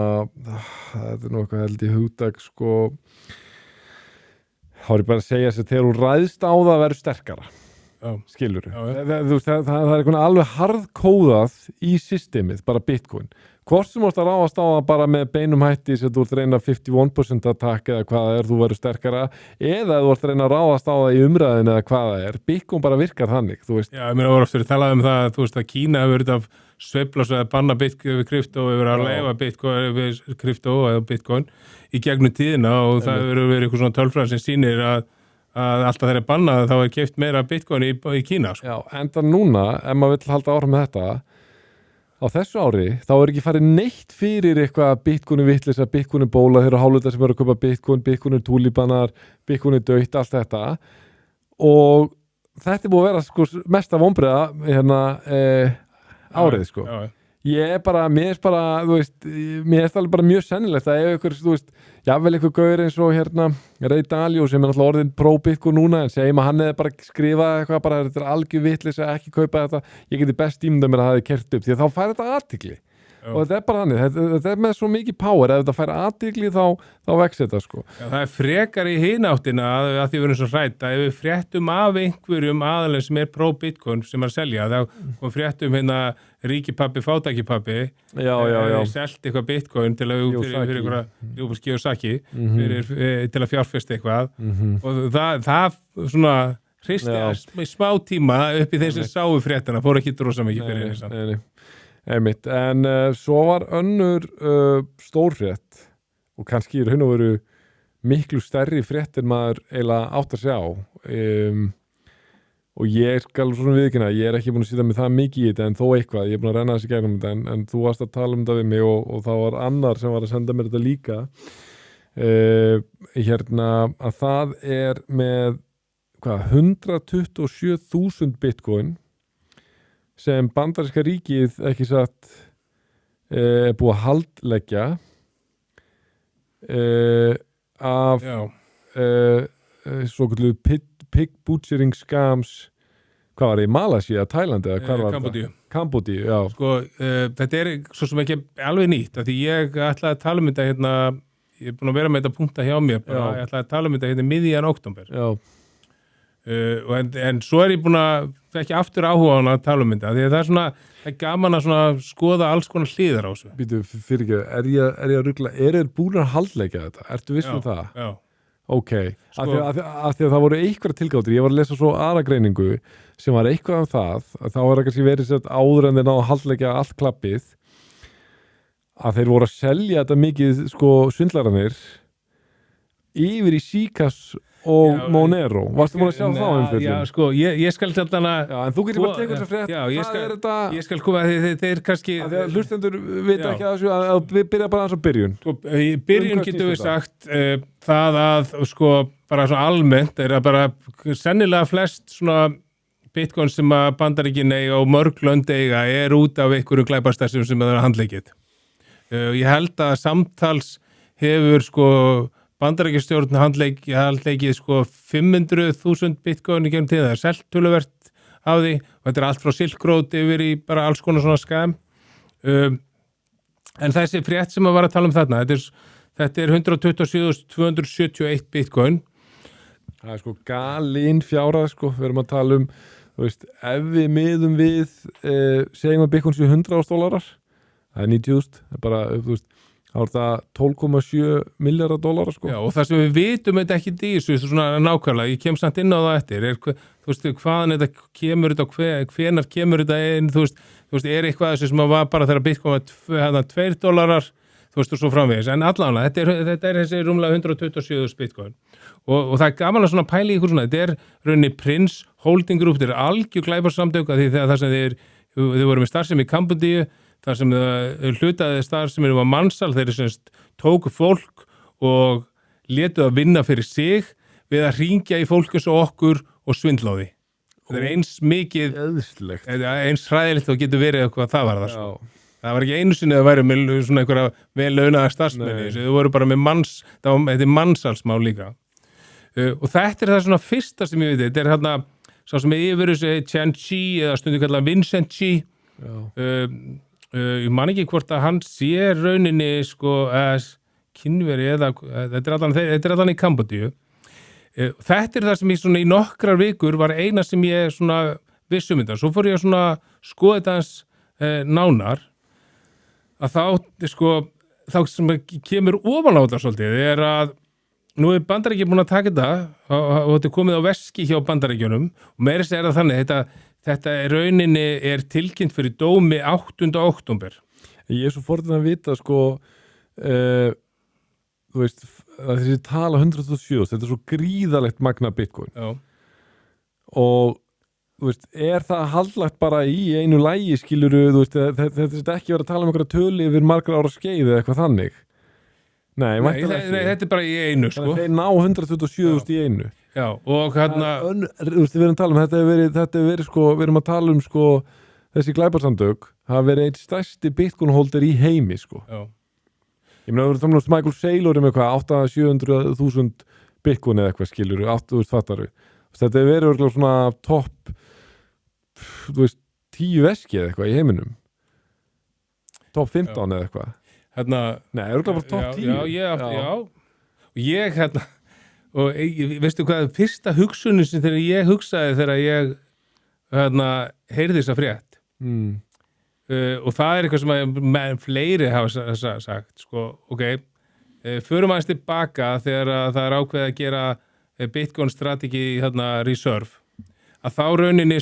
er nú eitthvað held í hugdag sko þá er ég bara að segja þess að þegar þú ræðst á það verður sterkara skilur það er eitthvað alveg harðkóðað í systemið, bara Bitcoin hvort sem þú ert að ráðast á það bara með beinum hætti sem þú ert að reyna 51% attack eða hvað það er, þú verður sterkara eða þú ert að reyna að ráðast á það í umræðin eða hvað það er, Bitcoin bara virkar þannig þú veist. Já, mér voru oftur að tala það þú veist að Kína hefur verið að sveifla svo að banna kryptó og hefur að leifa kryptó eða Bitcoin í gegnum tíðina og það hefur verið eitthvað svona tölfræði sem sýnir að alltaf þeirra bannað þá er keypt meira Bitcoin í Kína sko. Já, enda núna, ef maður vill halda áfram með þetta á þessu ári, þá er ekki farið neitt fyrir eitthvað Bitcoin vitleysa, Bitcoin bóla, þeir eru hálfleitar sem eru að kaupa Bitcoin túlíbanar, Bitcoin dautt, allt þetta og þetta er búið að vera sko mesta vonbrigða árið sko. Ég er bara, mér er það bara mjög sennilegt að ef ykkur, þú veist, jável ykkur gaur eins og Ray Dalio sem er náttúrulega orðin pro-Bitcoin núna en segjum að hann hefði bara skrifað eitthvað bara þetta er algjör vitleysa að ekki kaupa þetta ég geti best ímyndað mér að það hefði kert upp því að þá fær þetta athygli og þetta er bara þannig, þetta er með svo mikið power ef þetta fær athygli þá vex þetta sko. Já, það er frekar í hináttina að því við erum svo hrætt að ef við fréttum af einhverjum aðalinn sem er pro-Bitcoin sem er að selja þá fréttum ríkipappi, fátækipappi selt eitthvað Bitcoin til að fyrir einhverja Kiyosaki til að fjárfesta eitthvað og það svona hristi smá tíma upp í þeim sem sáu fréttina fór ekki drosa mikið fyrir þess Einmitt, en svo var önnur stórfrétt og kannski er hún að veru miklu stærri frétt en maður eiginlega átt að sjá og ég skal svona viðkynna, ég er ekki búin að sýta mig það mikið í þetta en þó eitthvað, ég er búin að renna þessi gegnum þetta en þú varst að tala um þetta við mig og þá var annar sem var að senda mér þetta líka að það er með 127.000 Bitcoin sem bandaríska ríkið ekki satt er búið að haldleggja af svo kallu pig butchering scams hvað var í Malasíu, Tælandi eða hvað var Kambódíu. Kambódíu, já. Sko, þetta svo sem ekki alveg nýtt, af því ég ætlaði að tala um þetta hérna, ég er búin að vera með þetta punkta hjá mér, bara, ég ætlaði að tala um þetta hérna miðjan október. Já. En svo ég búin að fekk aftur áhuga á hana að tala um þetta, því að það er gaman að skoða alls konar hliðar á þessu. Býtu, fyrir ekki, er ég að rugla, þeir búin að haldleika þetta? Ertu viss um það? Já. Ok, af því að það voru einhverja tilgáttir, ég var að lesa svo aðra greiningu sem var eitthvað það, að þá var kannski verið sett áður en þeir náðu að haldleika allt klappið, að þeir voru að selja þetta mikið, svindlararnir yfir í Síkas og Monero. Varstu búin að sjá þá umfjöldum? Já, sko, ég skal tala hana... Já, en þú getur bara tekið þess að frétt. Já, ég skal koma að þeir kannski... Þegar hlustendur vita ekki að þessu, að byrja bara aðeins á byrjun. Í byrjun getum við sagt það að, bara svona almennt er að bara sennilega flest svona Bitcoin sem að Bandaríkin eiga og mörg lönd eiga út af einhverjum glæpastarfsemi sem það er handleikið. Ég held að samtals hefur Bandaríkjastjórn handleikið 500.000 bitcoin í gegnum tíð, það selt töluvert af því og þetta allt frá Silk Road yfir í bara alls konar svona skam. En þessi frétt sem að var að tala um þarna, þetta er 127.271 bitcoin. Það er galin fjárhæð, við erum að tala um, ef við miðum við, segjum að bitcoin séu $100,000, það er 90.000, það er bara, þá er það 12,7 miljardar dollara, Já, og það sem við vitum þetta ekki í þessu, svona nákvæmlega, ég kem samt inn á það eftir, hvaðan þetta kemur þetta og hvenar kemur þetta inn, er eitthvað þessu sem var bara þegar Bitcoin var $2, og svo framvegis, en allavega, þetta er þessi rúmlega 127.000 Bitcoin, og það er gaman að svona pæla í ykkur svona, þetta er rauninni Prince Holding Group, þetta er algjör glæparsamtök, því þegar það sem þeir voru með starfsemi í Kambódíu, þar sem hlutaði starfsemi var mansal, þeir tóku fólk og létu að vinna fyrir sig við að hringja í fólk eins og okkur og svindla á því. Þetta er eins mikið, eins hræðilegt og getur verið eitthvað það var það. Það var ekki einu sinni að væri með svona einhverja vel launaða starfsmenni, þau voru bara með þetta er mansalsmál líka. Og þetta er það svona fyrsta sem ég veit, þetta er hérna, sá sem er yfir þessu Chen Chi eða stundu kallað Vincent Chi, ég man ekki hvort að hann sé rauninni kynveri eða þetta er allan í Kambódíu. Þetta er það sem ég í nokkrar vikur var eina sem ég viss um þetta. Svo fór ég að skoða þetta hans nánar að þá sem kemur ofan á þetta svolítið er að nú er Bandaríkjun búin að taka þetta og þetta er komið á veski hjá Bandaríkjunum og meira sér það þannig þetta rauninni er tilkynnt fyrir dómi 8. október. Ég svo forðin að vita þú veist að þessi tala 107, þetta er svo gríðalegt magna Bitcoin. Já. Og þú veist, er það haldlagt bara í einu lagi, skiluru, þú veist, þetta er ekki verið að tala um einhverja tölu yfir margra ára skeið eða eitthvað þannig. Nei, þetta er bara í einu, Þannig að þeir ná 127.000 í einu. Já, og hérna... Þú veist, við erum að tala um, þetta hefur verið við erum að tala um, þessi glæparsamtök, það hafa verið einn stærsti Bitcoin holder í heimi, Já. Ég meina, þú veist, Michael Saylor með eitthvað, 800-700.000 Bitcoin eða eitthvað, skilur, 8.000 fattaru. Þetta hefur verið svona topp, þú veist, 10 veski eða eitthvað í heiminum. Topp 15 eða eitthvað. Hérna... Nei, örugglega bara topp 10. Já. Og ég, og veistu hvað, fyrsta hugsunin sem þegar ég hugsaði þegar ég, heyrði þessa frétt. Og það er eitthvað sem fleiri hafa sagt, förum aðeins tilbaka þegar það er ákveðið að gera Bitcoin strategy reserve, að þá rauninni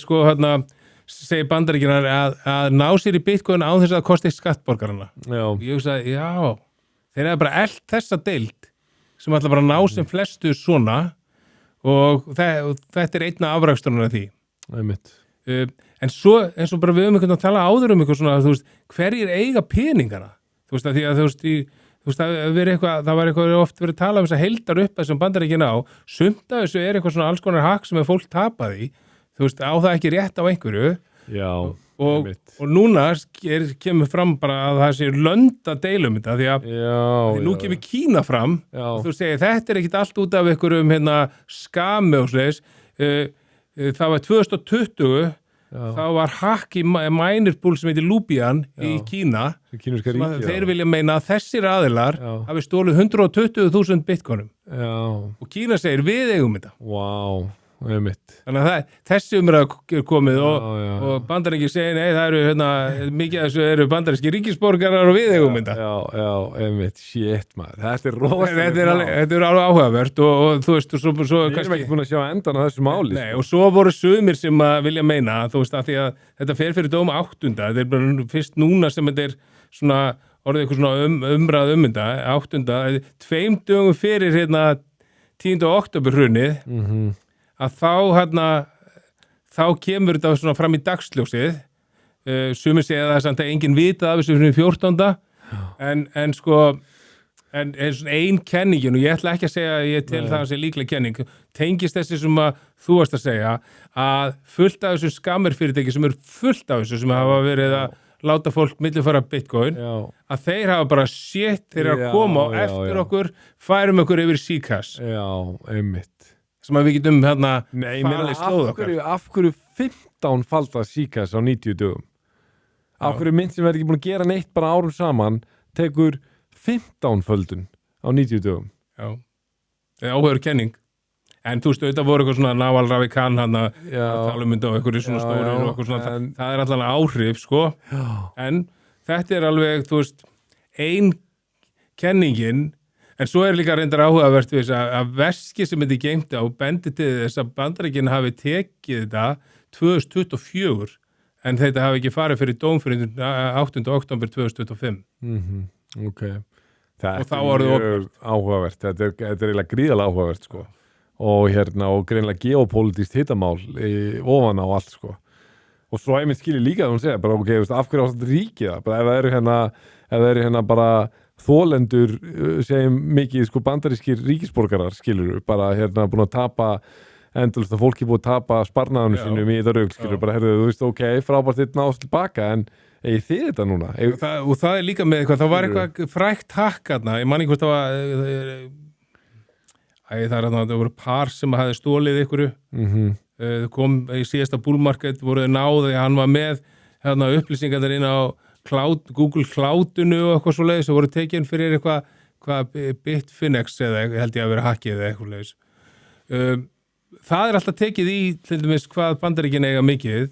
segir Bandaríkjunnar að ná sér í Bitcoin án þess að það kosti skattborgarana. Ég hugsaði, þeir hafa bara elt þessa deild sem ætla bara að ná sem flestu svona og þetta er einna afraksturinn af því. Einmitt. En svo, eins og bara við höfum einhvern veginn að tala áður um eitthvað svona, þú veist, hverjir eiga peningana? Þú veist, að því að það var eitthvað oft verið að tala um þess að heildar upp þessum Bandaríkjunum á, sumt af þessu er eitthvað svona alls konar hak sem er fólk tapaði, þú veist, á það ekki rétt á einhverju. Já, og núna kemur fram bara að það sé lönd að deila um þetta, því að nú kemur Kína fram, og þú segir, þetta er ekkit allt út af einhverjum skami og sliðis, það var 2020 þá var hakk í mænirpúl sem heitir Lubian í Kína þeir vilja meina að þessir aðilar hafi stólið 120.000 bitcoinum og Kína segir við eigum þetta þannig að þessi umræða er komið og bandaríkir segir nei það eru mikið af þessu eru bandaríski ríkisborgarar og við eigum þetta shit maður, þetta er rosa þetta er alveg áhugavert og þú veist svo við erum ekki búin að sjá endan á þessu máli nei, og svo voru sumir sem að vilja meina þú veist að því að þetta fer fyrir dóma 8. þetta er bara fyrst núna sem þetta er svona orðið eitthvað svona umræð þetta 8. 2 dögum fyrir 10. október hrunið að þá kemur þetta svona fram í dagsljósið sumir segja það samt að enginn vita af þessu fyrir 14. en sko en svona ein kenningin og ég ætla ekki að segja að ég tel það að sé líklega kenning tengist þessi sem að þú varst að segja að fullt af þessu skammerfyrirtæki sem eru fullt af þessu sem hafa verið að láta fólk millifæra bitcoin að þeir hafa bara shit þeir eru að koma og eftir okkur færum okkur yfir Zcash sem að við getum falið slóð okkar af hverju 15 falda Zcash á 90 dögum af hverju mynd sem verður ekki búin að gera neitt bara árum saman tekur 15 földun á 90 dögum áhugaður kenning en þú veist auðvitað voru eitthvað svona Naval Ravikant hann að tala um þetta og eitthvað svona stóri og eitthvað svona það er alltaf áhrif sko en þetta er alveg þú veist ein kenningin en svo er líka reyndar áhugavert við þess að veski sem þetta geymt á bendi til þess að Bandaríkin hafi tekið þetta 2024 en þetta hafi ekki farið fyrir dóm fyrir 8. október 2025 þetta er mjög áhugavert þetta er eiginlega gríðalega áhugavert sko og og greinlega geopolítískt hitamál ofan á allt sko og svo einmitt skilur líka að hún segja bara ok, af hverju ástætt ríkið það bara ef það eru bara þolendur segjum mikið sko bandarískir ríkisborgarar skilur bara búin að tapa endurlega að fólki búið að tapa sparnaðunum sínum í þetta rögl skilur bara þú veist ok, frábært þetta náðast tilbaka en eigið þið þetta núna? Og það er líka með eitthvað, það var eitthvað frækt hakk ég man ekki hvort það var það voru par sem hafði stólið ykkur þau kom í síðasta bullmarket voru þau náði, hann var með upplýsingar þar inn á Google Cloudinu og eitthvað svo leiðis og voru tekin fyrir eitthvað Bitfinex eða held ég að vera hackið eða eitthvað leiðis það er alltaf tekið í til dæmis hvað Bandaríkin eiga mikið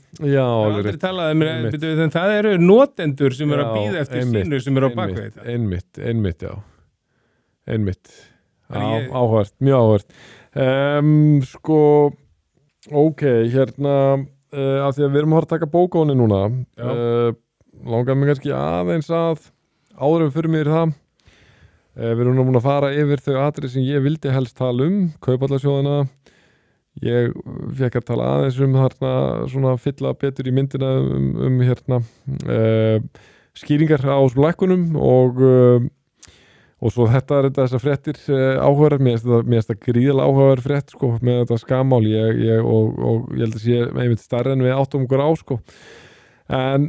en það eru notendur sem eru að bíða eftir sínu sem eru á bakvið þetta einmitt áhvert, mjög áhvert sko ok, af því að við erum að taka bókáni núna langar mig kannski aðeins að áður fyrir mér það við erum núna að fara yfir þau atriði sem ég vildi helst tala Kauphallarsjóðina ég fekk að tala aðeins þarna svona fylla betur í myndina skýringar á lækkunum og svo þetta er þessar fréttir áhugaverðar, mér finnst það gríðalega áhugaverð frétt sko, með þetta skammál og ég held að sé einmitt stærri en við áttum okkur á sko. En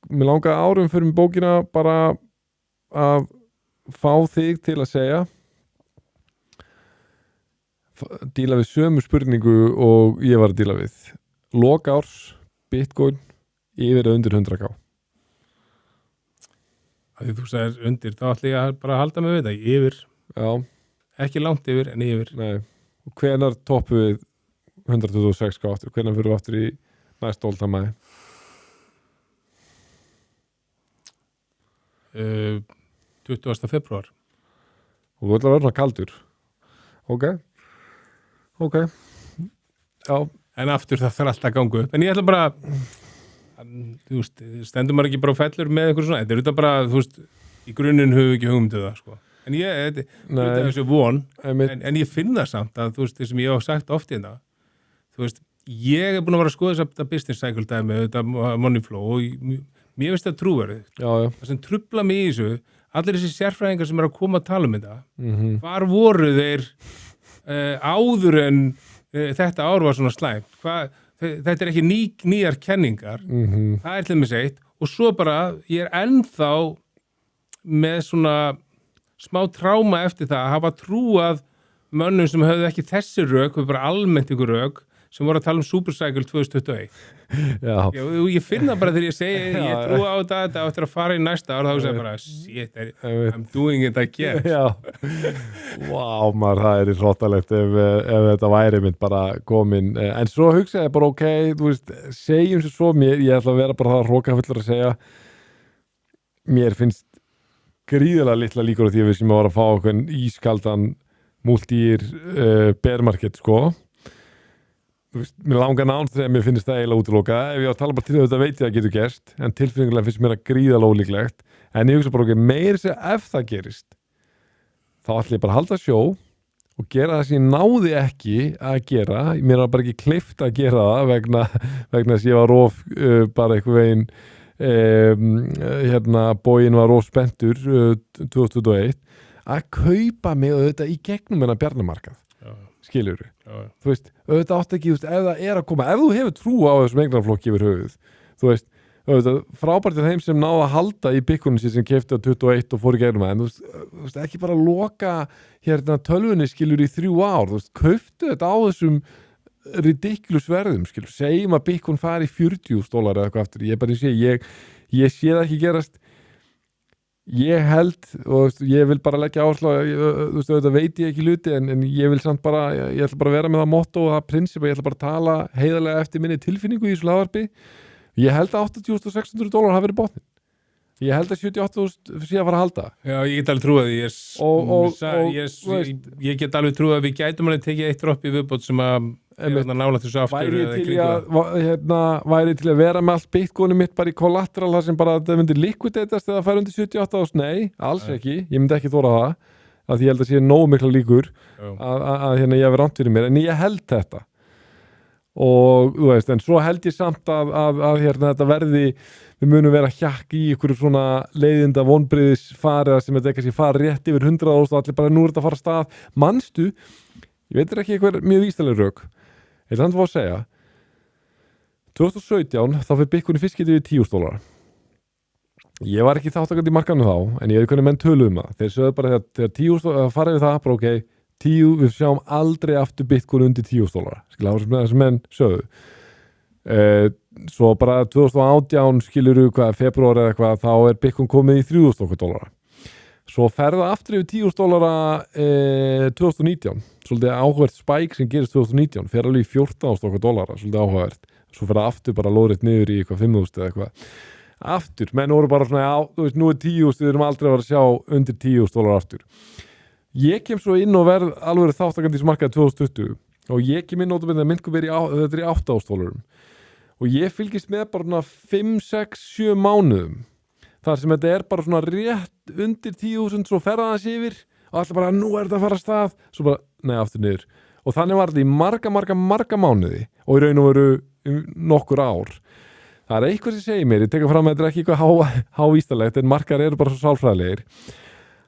mér langaði árum fyrir bókina bara að fá þig til að segja díla við sömu spurningu og ég var að díla við lokárs Bitcoin yfir eða undir 100k að þú sagðir undir, þá ætla ég að bara halda mig við það yfir, ekki langt yfir en yfir. Nei, og hvenær toppu við 126k aftur, hvenær fyrir við aftur í næst óltamæði? 20. febrúar. Og þú ætla að vera svona kaldur? Ok. Já. En aftur það þarf alltaf að ganga upp, en ég ætla bara þú veist, stendur maður ekki bara á fellur með eitthvað svona, þetta er auðvitað bara þú veist, í grunninn höfum við ekki hugmyndu það sko. En ég, þetta er þessu von en ég finn það samt að þú veist, það sem ég hef sagt oft í þetta þú veist, ég búin að vera að skoða þetta business cycle dæmi, þetta money flow og mér finnst það trúverið það sem trufla mig í þessu allir þessi sérfræðingar sem eru að koma að tala um þetta hvar voru þeir áður en þetta ár var svona slæmt þetta er ekki nýjar kenningar það er til mig seitt og svo bara ég er ennþá með svona smá tráma eftir það að hafa trúað mönnum sem höfðu ekki þessi rök, bara almennt ykkur rök sem voru að tala Supercycle 2021 ég finn það bara þegar ég segi ég trú á þetta eftir að fara í næsta ár þá segir bara, shit, I'm doing it again Vá, maður, það hróttalegt ef þetta væri mynd bara komin en svo hugsaði ég bara, ok, þú veist segjum sér svo mér, ég ætla að vera bara það hrókafullur að segja mér finnst gríðarlega litla líkur á því að við sem að vara að fá okkur ískaldan multi-year bear market, sko mér langar nánt þegar mér finnst það eiginlega útiloka ef ég á að tala bara til þetta veit ég að getur gerst en tilfinningulega finnst mér að gríðarlega ólíklegt en ég hugsa bara okkur meira sér ef það gerist þá ætla ég bara að halda sjó og gera það sem ég náði ekki að gera mér var bara ekki kleift að gera það vegna þess að ég var rof bara einhver veginn bóginn var rof spenntur 2021 að kaupa mig auðvitað í gegnum hennar bjarnamarkað skilur þú veist, auðvitað átt ekki ef það að koma, ef þú hefur trú á þessum eignarflokki yfir höfuð, þú veist auðvitað, frábært þeim sem náða að halda í byggunum sér sem keypti á 21 og fór í gegnum en þú veist, ekki bara loka tölvunni skilur í 3 ár, þú veist, kauftu þetta á þessum ridiculous verðum, skilur, segjum að byggun fari $40 eða eitthvað aftur, ég sé það ekki gerast ég held og ég vil bara leggja áherslu þú veist, þetta veit ég ekki hluti en ég vil samt bara, ég ætla bara að vera með það motto og það prinsip að ég ætla bara að tala heiðarlega eftir minni tilfinningu í þessu hlaðvarpi ég held að $80.600 hafi verið botnin ég held að 78.000 sé að fara að halda Já, ég get alveg trúið ég get alveg trúið að við gætum alveg tekið eitt dropp í viðbót sem að nála þessu aftur væri til að vera með allt bitcoinu mitt bara í collateral þar sem bara það myndi liquidatast eða færi undir 78.000 nei, alls ekki, ég myndi ekki þóra það að ég held að sé nógu mikla líkur að ég hef rangt fyrir mér en ég held þetta og þú veist, en svo held ég samt að þetta verði við munum vera hjakk í ykkur svona leiðinda vonbriðis farið sem þetta ekki fara rétt yfir 100.000 og allir bara nú er þetta að fara af stað manstu, ég veit ekki eitthvað mjög víslega rök ég ætla að segja 2017 þá fyrir byggunni fyrst getið við $10 ég var ekki þáttakandi í markanum þá en ég veit hvernig menn töluðum það þeir sögðu bara þegar $10 farið við það bara ok, 10, við sjáum aldrei aftur byggunni undir $10 skilja það sem menn sögðu svo bara 2018 skilur hvað, februar eða eitthvað þá byggun komið í $3.000 svo ferða aftur yfir $10 2019 svolítið áhugavert spike sem gerist 2019 fer alveg í $14.000 svolítið áhugavert svo fer það aftur bara lóðrétt niður í eitthvað 5.000 eða eitthvað aftur, menn voru bara svona já, þú veist, nú 10.000 við erum aldrei að vera að sjá undir $10.000 aftur ég kem svo inn og verð alveg þáttakandi í smarkaði 2020 og ég kem inn og myndku verið þetta í $8.000 og ég fylgist með bara 5, 6, 7 mánuðum þar sem þetta bara svona rétt undir 10.000 svo ferða það sér yfir og alltaf bara nú þetta að fara að stað svo bara, nei, aftur niður og þannig var þetta í marga mánuði og í raun og veru nokkur ár það eitthvað sem segir mér, ég teka fram að þetta ekki eitthvað hávístalegt en margar bara svo sálfræðilegir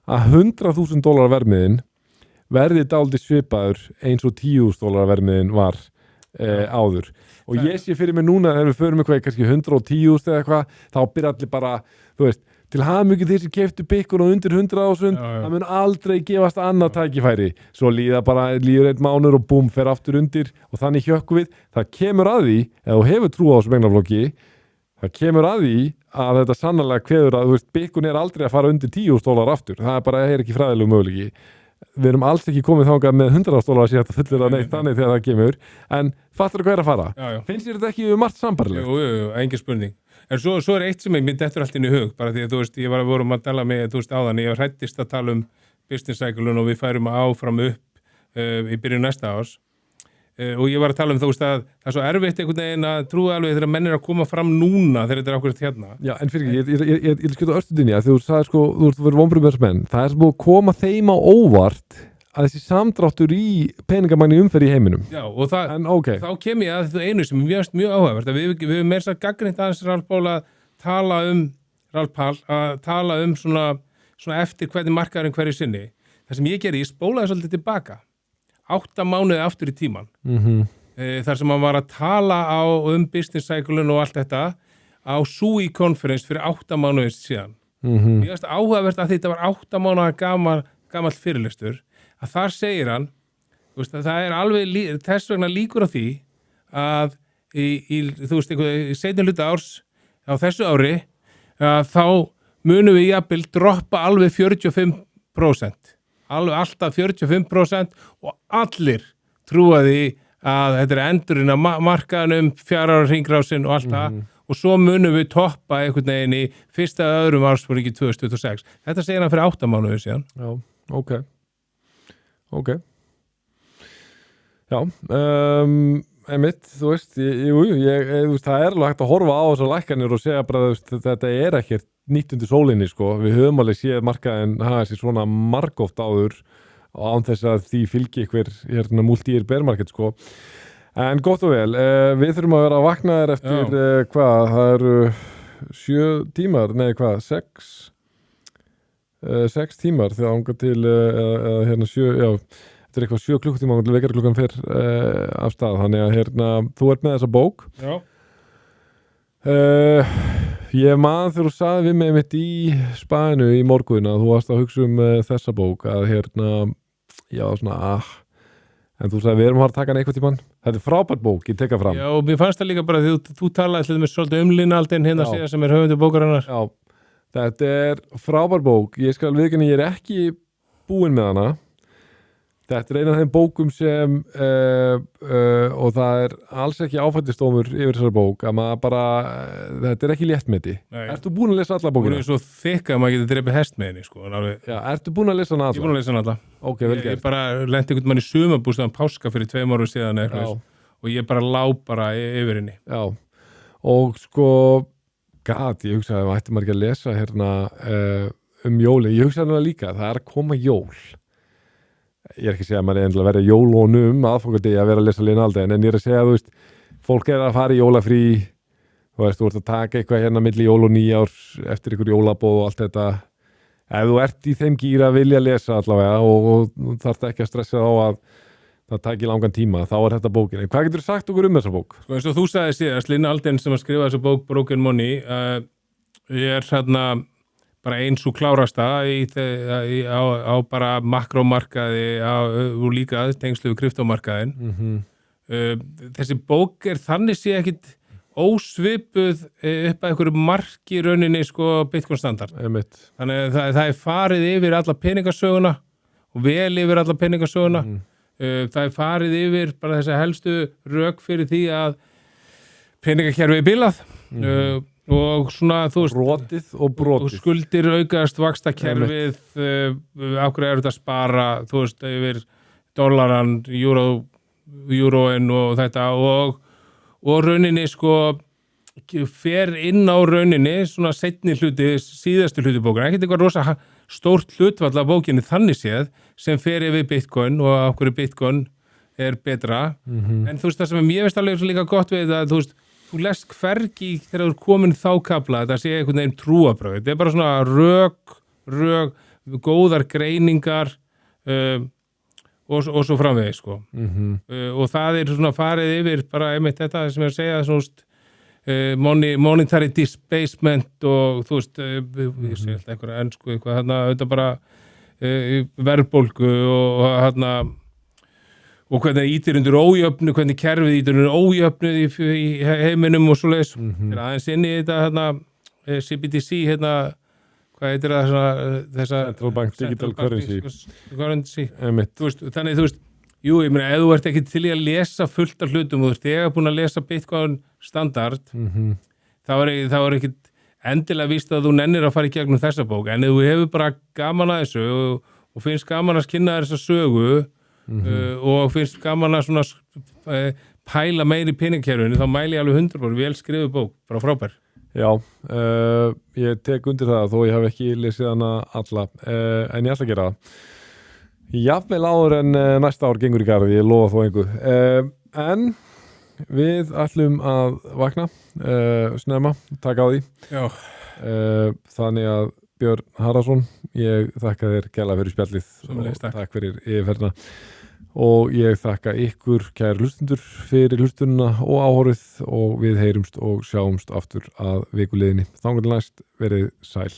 að $100.000 verðmiðin verði dálítið svipaður eins og $10.000 verðmiðin var áður og ég sé fyrir mig núna þegar við förum eitthvað kannski 110.000 eða eitthvað þá byrja allir bara, þú veist til hamingju þeir sem keyptu byggun og undir 100.000 það mun aldrei gefast annað tækifæri svo líður einn mánuður og búm fer aftur undir og þannig hjökkum við það kemur að því, ef þú hefur trú á þessum eignarflokki það kemur að því að þetta sannarlega kveður að byggun aldrei að fara undir $10.000 aftur það bara ekki fræðilegu möguleiki við erum alls ekki komið þangað með $100.000 að þetta fullir að neitt þannig þegar það kemur en fattur hvað að fara? Finnst þér þetta ekki margt sambarlegt? Jú, engin spurning en svo eitt sem ég myndi eftir allt inn í hug bara því að þú veist, vorum að tala með þú veist áðan, ég var hræddist að tala business cycle-un og við færum áfram upp í byrjun næsta árs og ég var að tala þú veist að það er svo erfitt einhvern veginn að trúa alveg þegar menn að koma fram núna þegar þetta ákveðist hérna. Já, en fyrir ég skjóta örstuðinni að þú sagði sko, þú verður vonbrigði með þessu menn, það er búið að koma þeim á óvart að þessi samdráttur í peningamagni umferð í heiminum. Já, og þá kem ég að þetta einu sem er mjög áhugavert að við höfum meira að gagnrýnt aðeins Ralf Pál að tala um svona eftir hvernig markaðurinn hverju sinni. Það sem ég gerði, ég spólaði svolítið tilbaka 8 mánuði aftur í tíman þar sem hann var að tala business cycle-un og allt þetta á SUI conference fyrir 8 mánuði síðan. Mér finnst áhugavert að þetta var 8 mánuða gamall fyrirlestur að þar segir hann þú veist, það alveg þess vegna líkur á því að þú veist, í seinni hluta árs á þessu ári þá munum við jafnvel droppa alveg 45%, alveg alltaf 45% og allir trúa því að þetta endurinn að markaðanum, 4 ára hringrásin og allt það og svo munum við toppa einhvern veginn í fyrsta eða öðrum ársfjórðungi 2026. Þetta segir hann fyrir 8 mánuðir síðan. Já, ok. Já, einmitt, þú veist, það alveg hægt að horfa á þessar lækkanir og segja bara, þetta ekkert nýtt undir sólinni, sko. Við höfum alveg séð markaðin hafa sér svona margóft áður án þess að því fylgi ykkur multi-year bear market, sko. En gott og vel, við þurfum að vera vaknaðir eftir, það eru 7 tímar, 6 tímar þegar ánga til, eða 7, já, þetta eitthvað 7 klukkutíma til vekjarklukkan fer af stað, þannig að þú ert með þessa bók. Já. Ég man þegar þú sagði við mig mitt í spænu í morgun að þú varst að hugsa þessa bók, að já, svona, en þú sagði við erum að taka hann einhvern tímann. Þetta frábært bók, ég teka fram. Já, og mér fannst það líka bara því þú talaði til þess svolítið Linaldin hérna síðan sem höfundur bókarinnar. Já, þetta frábært bók. Ég skal viðurkenna, ég ekki búinn með hana. Þetta eina af þeim bókum sem og það alls ekki áfættistómur yfir þessar bók að maður bara, þetta ekki léttmeti. Ertu búinn að lesa alla bókina? Hún svo þykk að maður getur drepið hest með henni, sko. Já, ertu búinn að lesa hana alla? Ég er búinn að lesa hana alla. Ok, vel gert. Ég bara lenti einhvern mann í sumarbústaðan páska fyrir 2 árum síðan eitthvað og ég bara lá bara yfir henni. Já, og sko, ég hugsaði að ætti maður ekki að lesa jóli. Ég hugsaði hana líka, það að koma jól. Ég ekki að segja að maður endilega verið jólónum aðfangandi að vera að lesa Linaldin, en ég að segja að þú veist, fólk að fara í jólafrí, þú veist, þú ert að taka eitthvað milli jól og nýjárs eftir ykkur jólabóð og allt þetta. Ef þú ert í þeim gíra að vilja lesa allavega og þarft ekki að stressa á að það taki langan tíma, þá þetta bókin. En hvað getur þú sagt okkur þessa bók? Sko, eins og þú sagði síðast, Linaldin sem að skrifa þessa bók Broken Money, bara eins og klárasta á bara makrómarkaði og líka tengslu við kryptómarkaðin. Þessi bók þannig sé ekkit ósvipuð upp að einhverju marki rauninni, sko, Bitcoin standard. Þannig að það farið yfir alla peningasöguna og vel yfir alla peningasöguna. Það farið yfir bara þessa helstu rök fyrir því að peningakerfi bilað. Og svona, þú veist, brotið og brotið og skuldir aukast, vaxtakerfið, af hverju þetta að spara, þú veist, yfir dollaran, euroin og þetta og rauninni, sko, fer inn á rauninni, svona seinni hluti, síðastu hluti bókina, ekkert eitthvað rosa stórt hlutfall af bókinni þannig séð sem fer yfir Bitcoin og af hverju Bitcoin betra, en þú veist, það sem ég veist alveg líka gott við að, þú veist, þú lest hvergi þegar þú komin þá kafla, þetta sé einhvern veginn trúabröð. Þetta bara svona rök, góðar greiningar og svo framvegis, sko. Og það svona farið yfir bara einmitt þetta sem ég að segja, svona monetary displacement og þú veist, ég sé alltaf einhverja ensku, eitthvað þarna, þetta bara verðbólgu og og hvernig ítir undir ójöfnu, hvernig kerfið ítir undir ójöfnu í heiminum og svo leiðis. Aðeins inn í þetta CBDC, hvað heitir það þessa Central Bank Digital Currency. Þannig, þú veist, jú, ég meina, ef þú ert ekki til í að lesa fullt af hlutum og þú ert þegar búin að lesa Bitcoin standard, þá ekki endilega víst að þú nennir að fara í gegnum þessa bók, en ef þú hefur bara gaman að þessu og finnst gaman að skynna þessa sögu, og finnst gaman að svona pæla meir í peningakerfinu, þá mæli ég alveg 100% vel skrifuð bók, bara frábær. Já, ég tek undir það þó ég hef ekki lesið hana alla, en ég ætla að gera það. Jafnvel áður en næsta ár gengur í garði, ég lofa þó einhver. En við ætlum að vakna, snemma, taka á því. Já. Þannig að Björn Harðarsson, ég þakka þér kærlega fyrir spjallið og takk fyrir yfirferðina og ég þakka ykkur kæru hlustundur fyrir hlustununa og áhorfið og við heyrumst og sjáumst aftur að vikuleiðinni. Þangað til næst, verið sæl.